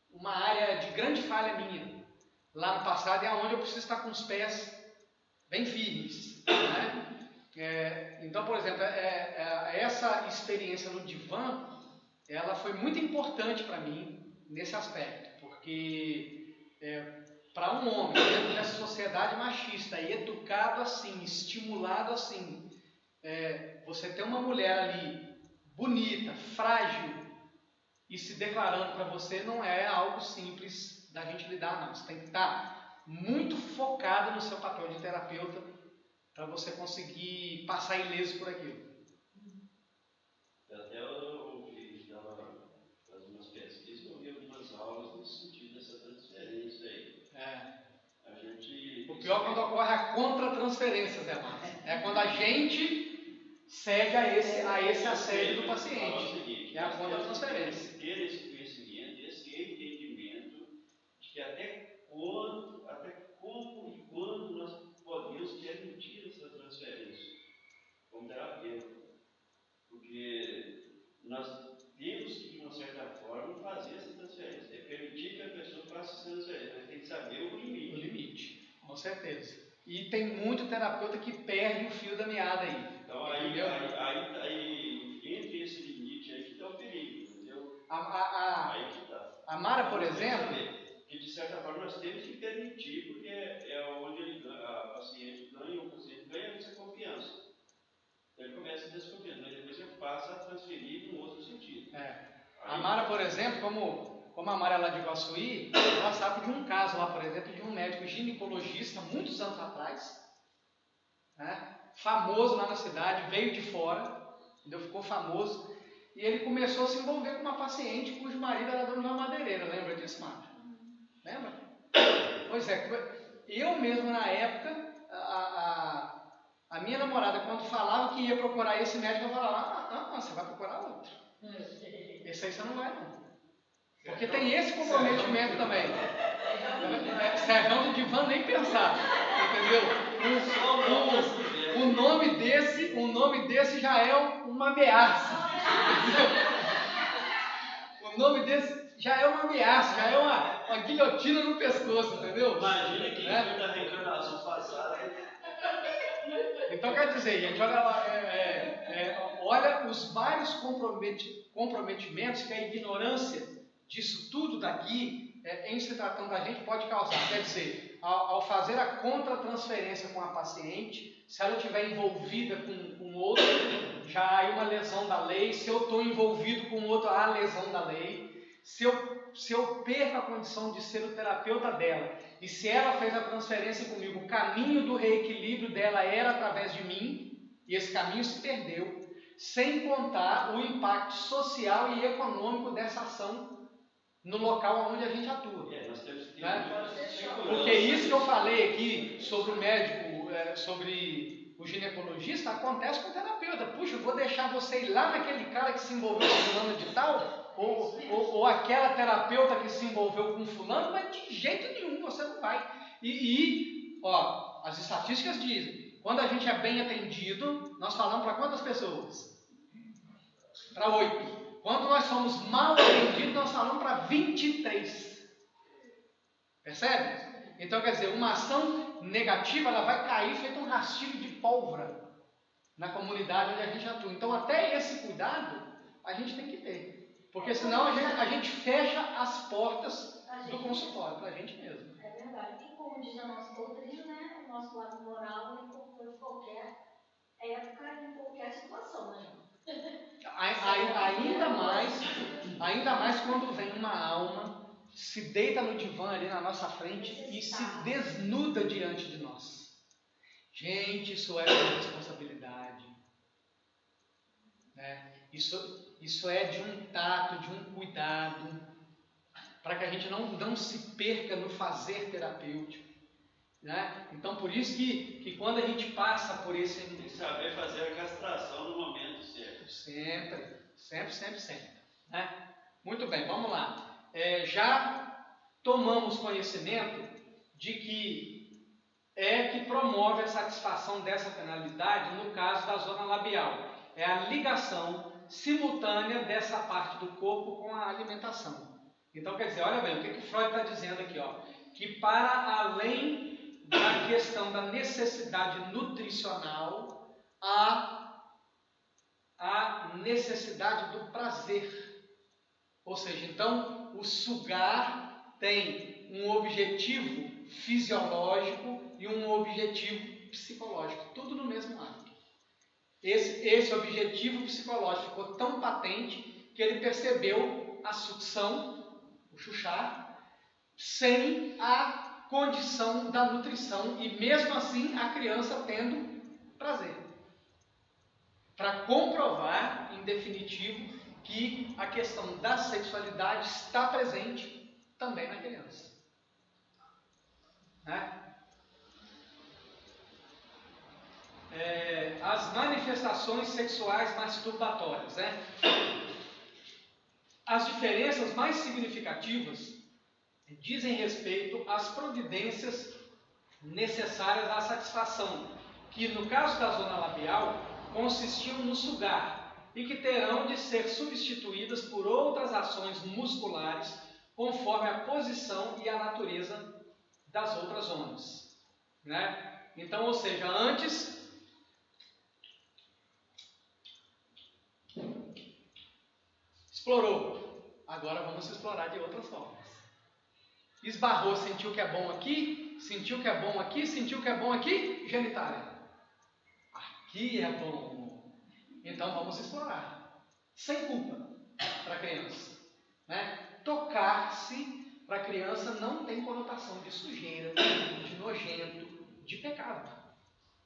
uma área de grande falha minha. Lá no passado é onde eu preciso estar com os pés bem firmes, né? Então, por exemplo, essa experiência no divã, ela foi muito importante para mim, nesse aspecto, porque para um homem dentro dessa sociedade machista e educado assim, estimulado assim, você ter uma mulher ali bonita, frágil e se declarando para você não é algo simples da gente lidar, não. Você tem que estar muito focado no seu papel de terapeuta para você conseguir passar ileso por aquilo. Até eu estava fazendo umas pesquisas, eu vi algumas aulas nesse sentido dessa transferência aí. A gente... O pior é quando ocorre a contra-transferência, Zé Marcos. É quando a gente cede a esse assédio do paciente. É a contra-transferência. Ter esse conhecimento, esse entendimento de que até como e quando nós podemos permitir essa transferência como terapeuta. Porque nós temos que, de uma certa forma, fazer essa transferência. É permitir que a pessoa faça essa transferência, mas tem que saber o limite. O limite, com certeza. E tem muito terapeuta que perde o fio da meada aí. Então, aí entre esse limite aí que está o perigo, entendeu? Aí que está. A Mara, por exemplo... Que, de certa forma, nós temos que permitir, porque é onde a paciente ganha, o paciente ganha essa confiança. Ele começa a desconfiar, mas depois ele passa a transferir em um outro sentido. A Mara, por exemplo, como a Mara é lá de Iguaçuí, ela sabe de um caso lá, por exemplo, de um médico ginecologista, muitos anos atrás, né, famoso lá na cidade, veio de fora, entendeu? Ficou famoso, e ele começou a se envolver com uma paciente cujo marido era dono de uma madeireira. Lembra disso, Mara? Lembra? Pois é, eu mesmo na época, a minha namorada, quando falava que ia procurar esse médico, eu falava, você vai procurar outro. Esse aí você não vai, não. Porque tem esse comprometimento também. Serrão do divã nem pensar, entendeu? O nome desse já é uma ameaça. O nome desse já é uma ameaça, já é uma guilhotina no pescoço, entendeu? Imagina quem foi da reencarnação passada. Então, quer dizer, gente, olha os vários comprometimentos que a ignorância disso tudo daqui, em se tratando da gente, pode causar. Quer dizer, ao fazer a contra-transferência com a paciente, se ela estiver envolvida com outro, já há uma lesão da lei. Se eu estou envolvido com outro, há lesão da lei. Se eu perco a condição de ser o terapeuta dela, e se ela fez a transferência comigo, o caminho do reequilíbrio dela era através de mim, e esse caminho se perdeu, sem contar o impacto social e econômico dessa ação no local onde a gente atua. Nós temos que Porque isso que eu falei aqui sobre o médico, sobre o ginecologista, acontece com o terapeuta. Puxa, eu vou deixar você ir lá naquele cara que se envolveu com fulano de tal, ou aquela terapeuta que se envolveu com fulano, mas de jeito nenhum você não vai. As estatísticas dizem, quando a gente é bem atendido, nós falamos para quantas pessoas? Para 8. Quando nós somos mal atendidos, nós falamos para 23. Percebe? Então, quer dizer, uma ação negativa, ela vai cair feito um rastilho de pólvora na comunidade onde a gente atua. Então, até esse cuidado, a gente tem que ter. Porque senão a gente fecha as portas do consultório para a gente mesmo. É verdade. E como diz a nossa doutrina, né, o nosso lado moral em qualquer época, em qualquer situação, né? Ainda mais quando vem uma alma, se deita no divã ali na nossa frente e se desnuda diante de nós. Gente, isso é uma responsabilidade. Né? Isso é de um tato, de um cuidado, para que a gente não se perca no fazer terapêutico. Né? Então, por isso que quando a gente passa por esse... Tem que saber fazer a castração no momento certo. Sempre. Né? Muito bem, vamos lá. Já tomamos conhecimento de que promove a satisfação dessa penalidade no caso da zona labial. É a ligação simultânea dessa parte do corpo com a alimentação. Então, quer dizer, olha bem, o que Freud está dizendo aqui? Que para além da questão da necessidade nutricional, há a necessidade do prazer. Ou seja, então, o sugar tem um objetivo fisiológico e um objetivo psicológico, tudo no mesmo ato. Esse objetivo psicológico ficou tão patente que ele percebeu a sucção, o chuchar, sem a condição da nutrição e mesmo assim a criança tendo prazer. Para comprovar, em definitivo, que a questão da sexualidade está presente também na criança. Né? As manifestações sexuais masturbatórias. Né? As diferenças mais significativas dizem respeito às providências necessárias à satisfação, que no caso da zona labial consistiam no sugar e que terão de ser substituídas por outras ações musculares conforme a posição e a natureza das outras zonas. Né? Então, ou seja, antes explorou, agora vamos explorar de outras formas. Esbarrou, sentiu que é bom aqui, sentiu que é bom aqui, sentiu que é bom aqui, genitália. Aqui é bom. Então vamos explorar. Sem culpa para a criança. Né? Tocar-se para a criança não tem conotação de sujeira, de nojento, de pecado.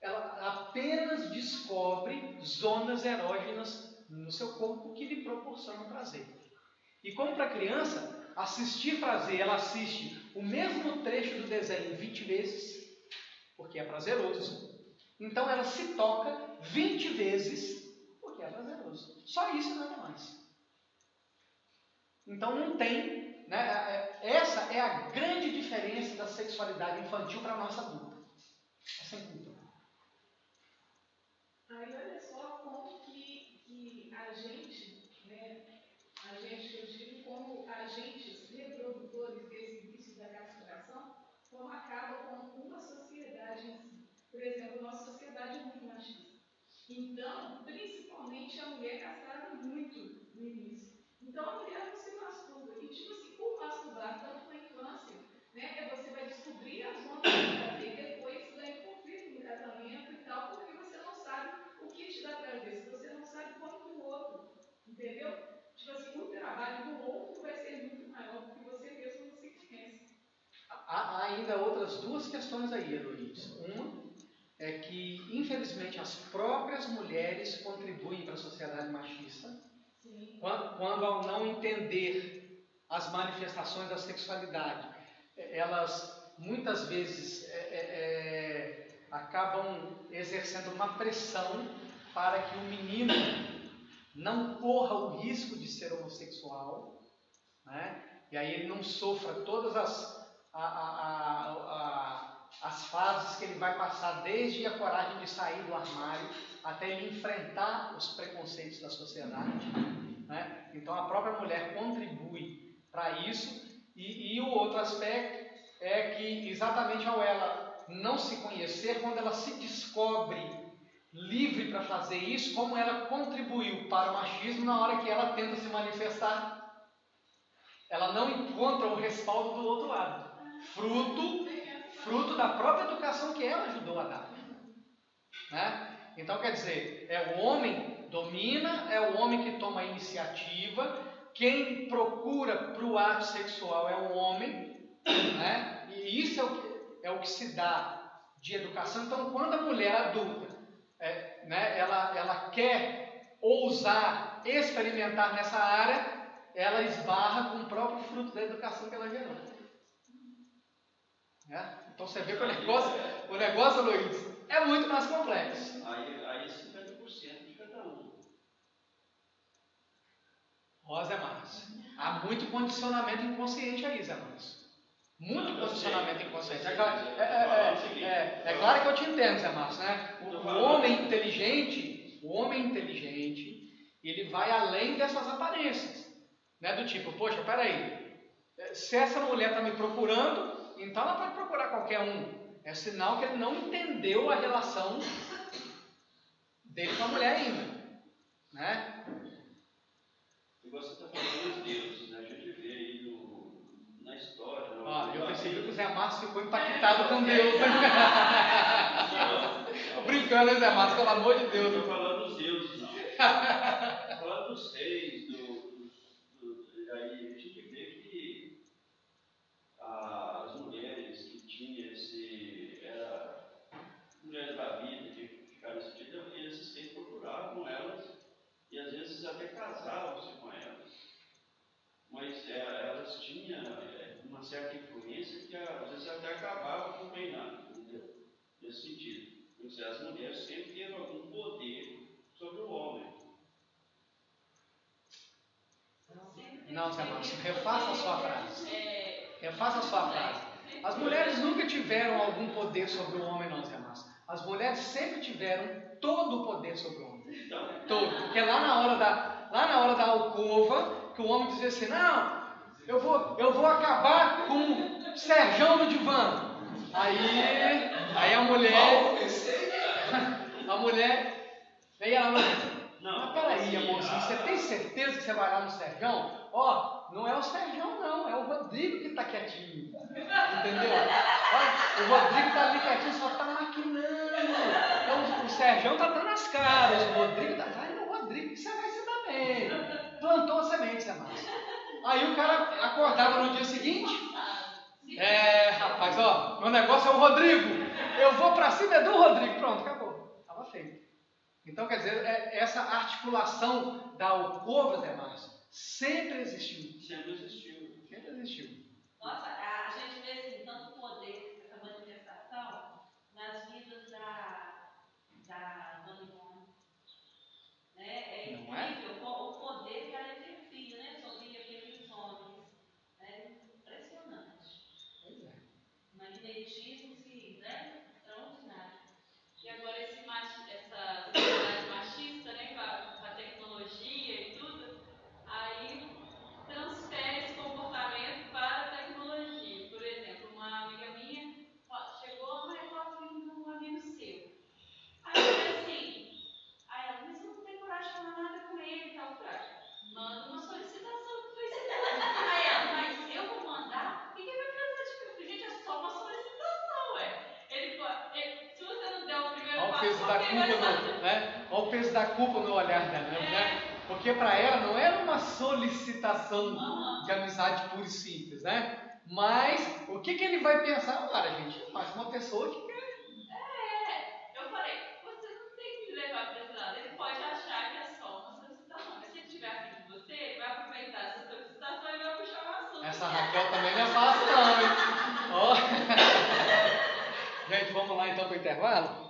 Ela apenas descobre zonas erógenas no seu corpo que lhe proporcionam prazer. E como para a criança, assistir prazer, ela assiste o mesmo trecho do desenho 20 vezes, porque é prazeroso. Então ela se toca 20 vezes, porque é prazeroso. Só isso e nada mais. Então não tem, né, essa é a grande diferença da sexualidade infantil para a nossa adulta. É sem culpa. Aí olha só como que a gente, que eu digo como agentes reprodutores desse início da castração, como acaba com uma sociedade em si. Por exemplo, nossa sociedade é muito machista. Então, principalmente a mulher castrava muito no início. Então a mulher não se masturba. E tipo assim, por masturbar tanto na infância, né, você vai descobrir as zonas do prazer depois ganha conflito no casamento e tal, porque você não sabe o que te dá prazer, se você não sabe como que o outro, entendeu? Tipo assim, o trabalho do outro vai ser muito maior do que você mesmo não se conhece. Há ainda outras duas questões aí, Heloísa. Uma é que, infelizmente, as próprias mulheres contribuem para a sociedade machista. Sim. Quando ao não entender as manifestações da sexualidade, elas muitas vezes acabam exercendo uma pressão para que o menino não corra o risco de ser homossexual, né? E aí ele não sofra todas as fases que ele vai passar, desde a coragem de sair do armário até ele enfrentar os preconceitos da sociedade, né? Então a própria mulher contribui para isso, e o outro aspecto é que exatamente ao ela não se conhecer, quando ela se descobre livre para fazer isso, como ela contribuiu para o machismo na hora que ela tenta se manifestar, ela não encontra o respaldo do outro lado, fruto da própria educação que ela ajudou a dar, né? Então quer dizer, o homem domina, é o homem que toma a iniciativa, quem procura para o ato sexual é o homem, né? E isso é o que se dá de educação. Então quando a mulher adulta ela quer ousar experimentar nessa área, ela esbarra com o próprio fruto da educação que ela gerou. Então você vê que o negócio, Luiz, é muito mais complexo. Aí 50% de cada um. Ó, Zé Márcio, há muito condicionamento inconsciente aí, Zé Márcio. Muito condicionamento inconsciente. É claro que eu te entendo, Zé Márcio, né? O homem inteligente, ele vai além dessas aparências, né? Do tipo, poxa, peraí, se essa mulher está me procurando, então ela pode procurar qualquer um. É sinal que ele não entendeu a relação dele com a mulher ainda, né? E você está falando dos deuses, né? A gente vê aí no Você viu que o Zé Márcio ficou impactado com Deus, né? Brincando, né, Zé Márcio? Pelo amor de Deus. Não estou falando dos deuses, não. Estou falando dos reis, aí a gente vê que as mulheres que tinham mulheres da vida, que ficaram nesse sentido, esses reis procuravam elas e às vezes até casavam-se com elas. Mas elas tinham uma certa influência que às vezes até acabava com o reinado, entendeu? Nesse sentido. Quer dizer, as mulheres sempre têm algum poder sobre o homem. Não, Zé Márcio, refaça a sua frase. Refaça a sua frase. As mulheres nunca tiveram algum poder sobre o homem, não, Zé Márcio. As mulheres sempre tiveram todo o poder sobre o homem. Todo. Porque lá na hora da alcova, que o homem dizia assim, não, eu vou acabar com o Serjão no divã. Aí a mulher veio ela não. Mas peraí, amorzinho, você tem certeza que você vai lá no Serjão? Ó, não é o Serjão não, é o Rodrigo que está quietinho. Entendeu? Olha, o Rodrigo está ali quietinho, só está maquinando. Então, o Serjão está dando as caras, o Rodrigo está... Vai no Rodrigo que você vai se dar bem. Plantou a semente, Zé Márcio. Aí o cara acordava no dia seguinte... rapaz, ó, meu negócio é o Rodrigo. Eu vou pra cima do Rodrigo. Pronto, acabou. Estava feito. Então, quer dizer, essa articulação da alcova, Zé Márcio, sempre existiu. Sempre existiu. Sempre existiu. Nossa, a gente vê assim, tanto poder, essa manifestação, nas vidas da Dona Ivone. Né? É incrível o poder que ela exercia, né, sobre aqueles homens. É impressionante. Pois é. Magnetismo, sim, né? Extraordinário. E agora essa sociedade machista, né, com a tecnologia e tudo, aí transfere esse comportamento para a tecnologia. Por exemplo, uma amiga minha chegou, mas eu estou vindo um amigo seu. Aí eu falei assim, ela, mas eu não tenho coragem de falar nada com ele e tal. Manda uma solicitação do Facebook. Aí ela, mas eu vou mandar? O que ele vai fazer? Gente, é só uma solicitação, ué. Se você não der o primeiro passo, olha o peso da culpa no olhar dela, né? Porque para ela não era uma solicitação de amizade pura e simples, né? Mas o que ele vai pensar? Olha, gente, mas uma pessoa que quer. Eu falei, você não tem que levar para esse lado. Ele pode achar que é só uma solicitação, mas se ele estiver afim de você, ele vai aproveitar essa solicitação e vai puxar o assunto. Essa Raquel também não é fácil, não, hein? Gente, vamos lá então para o intervalo?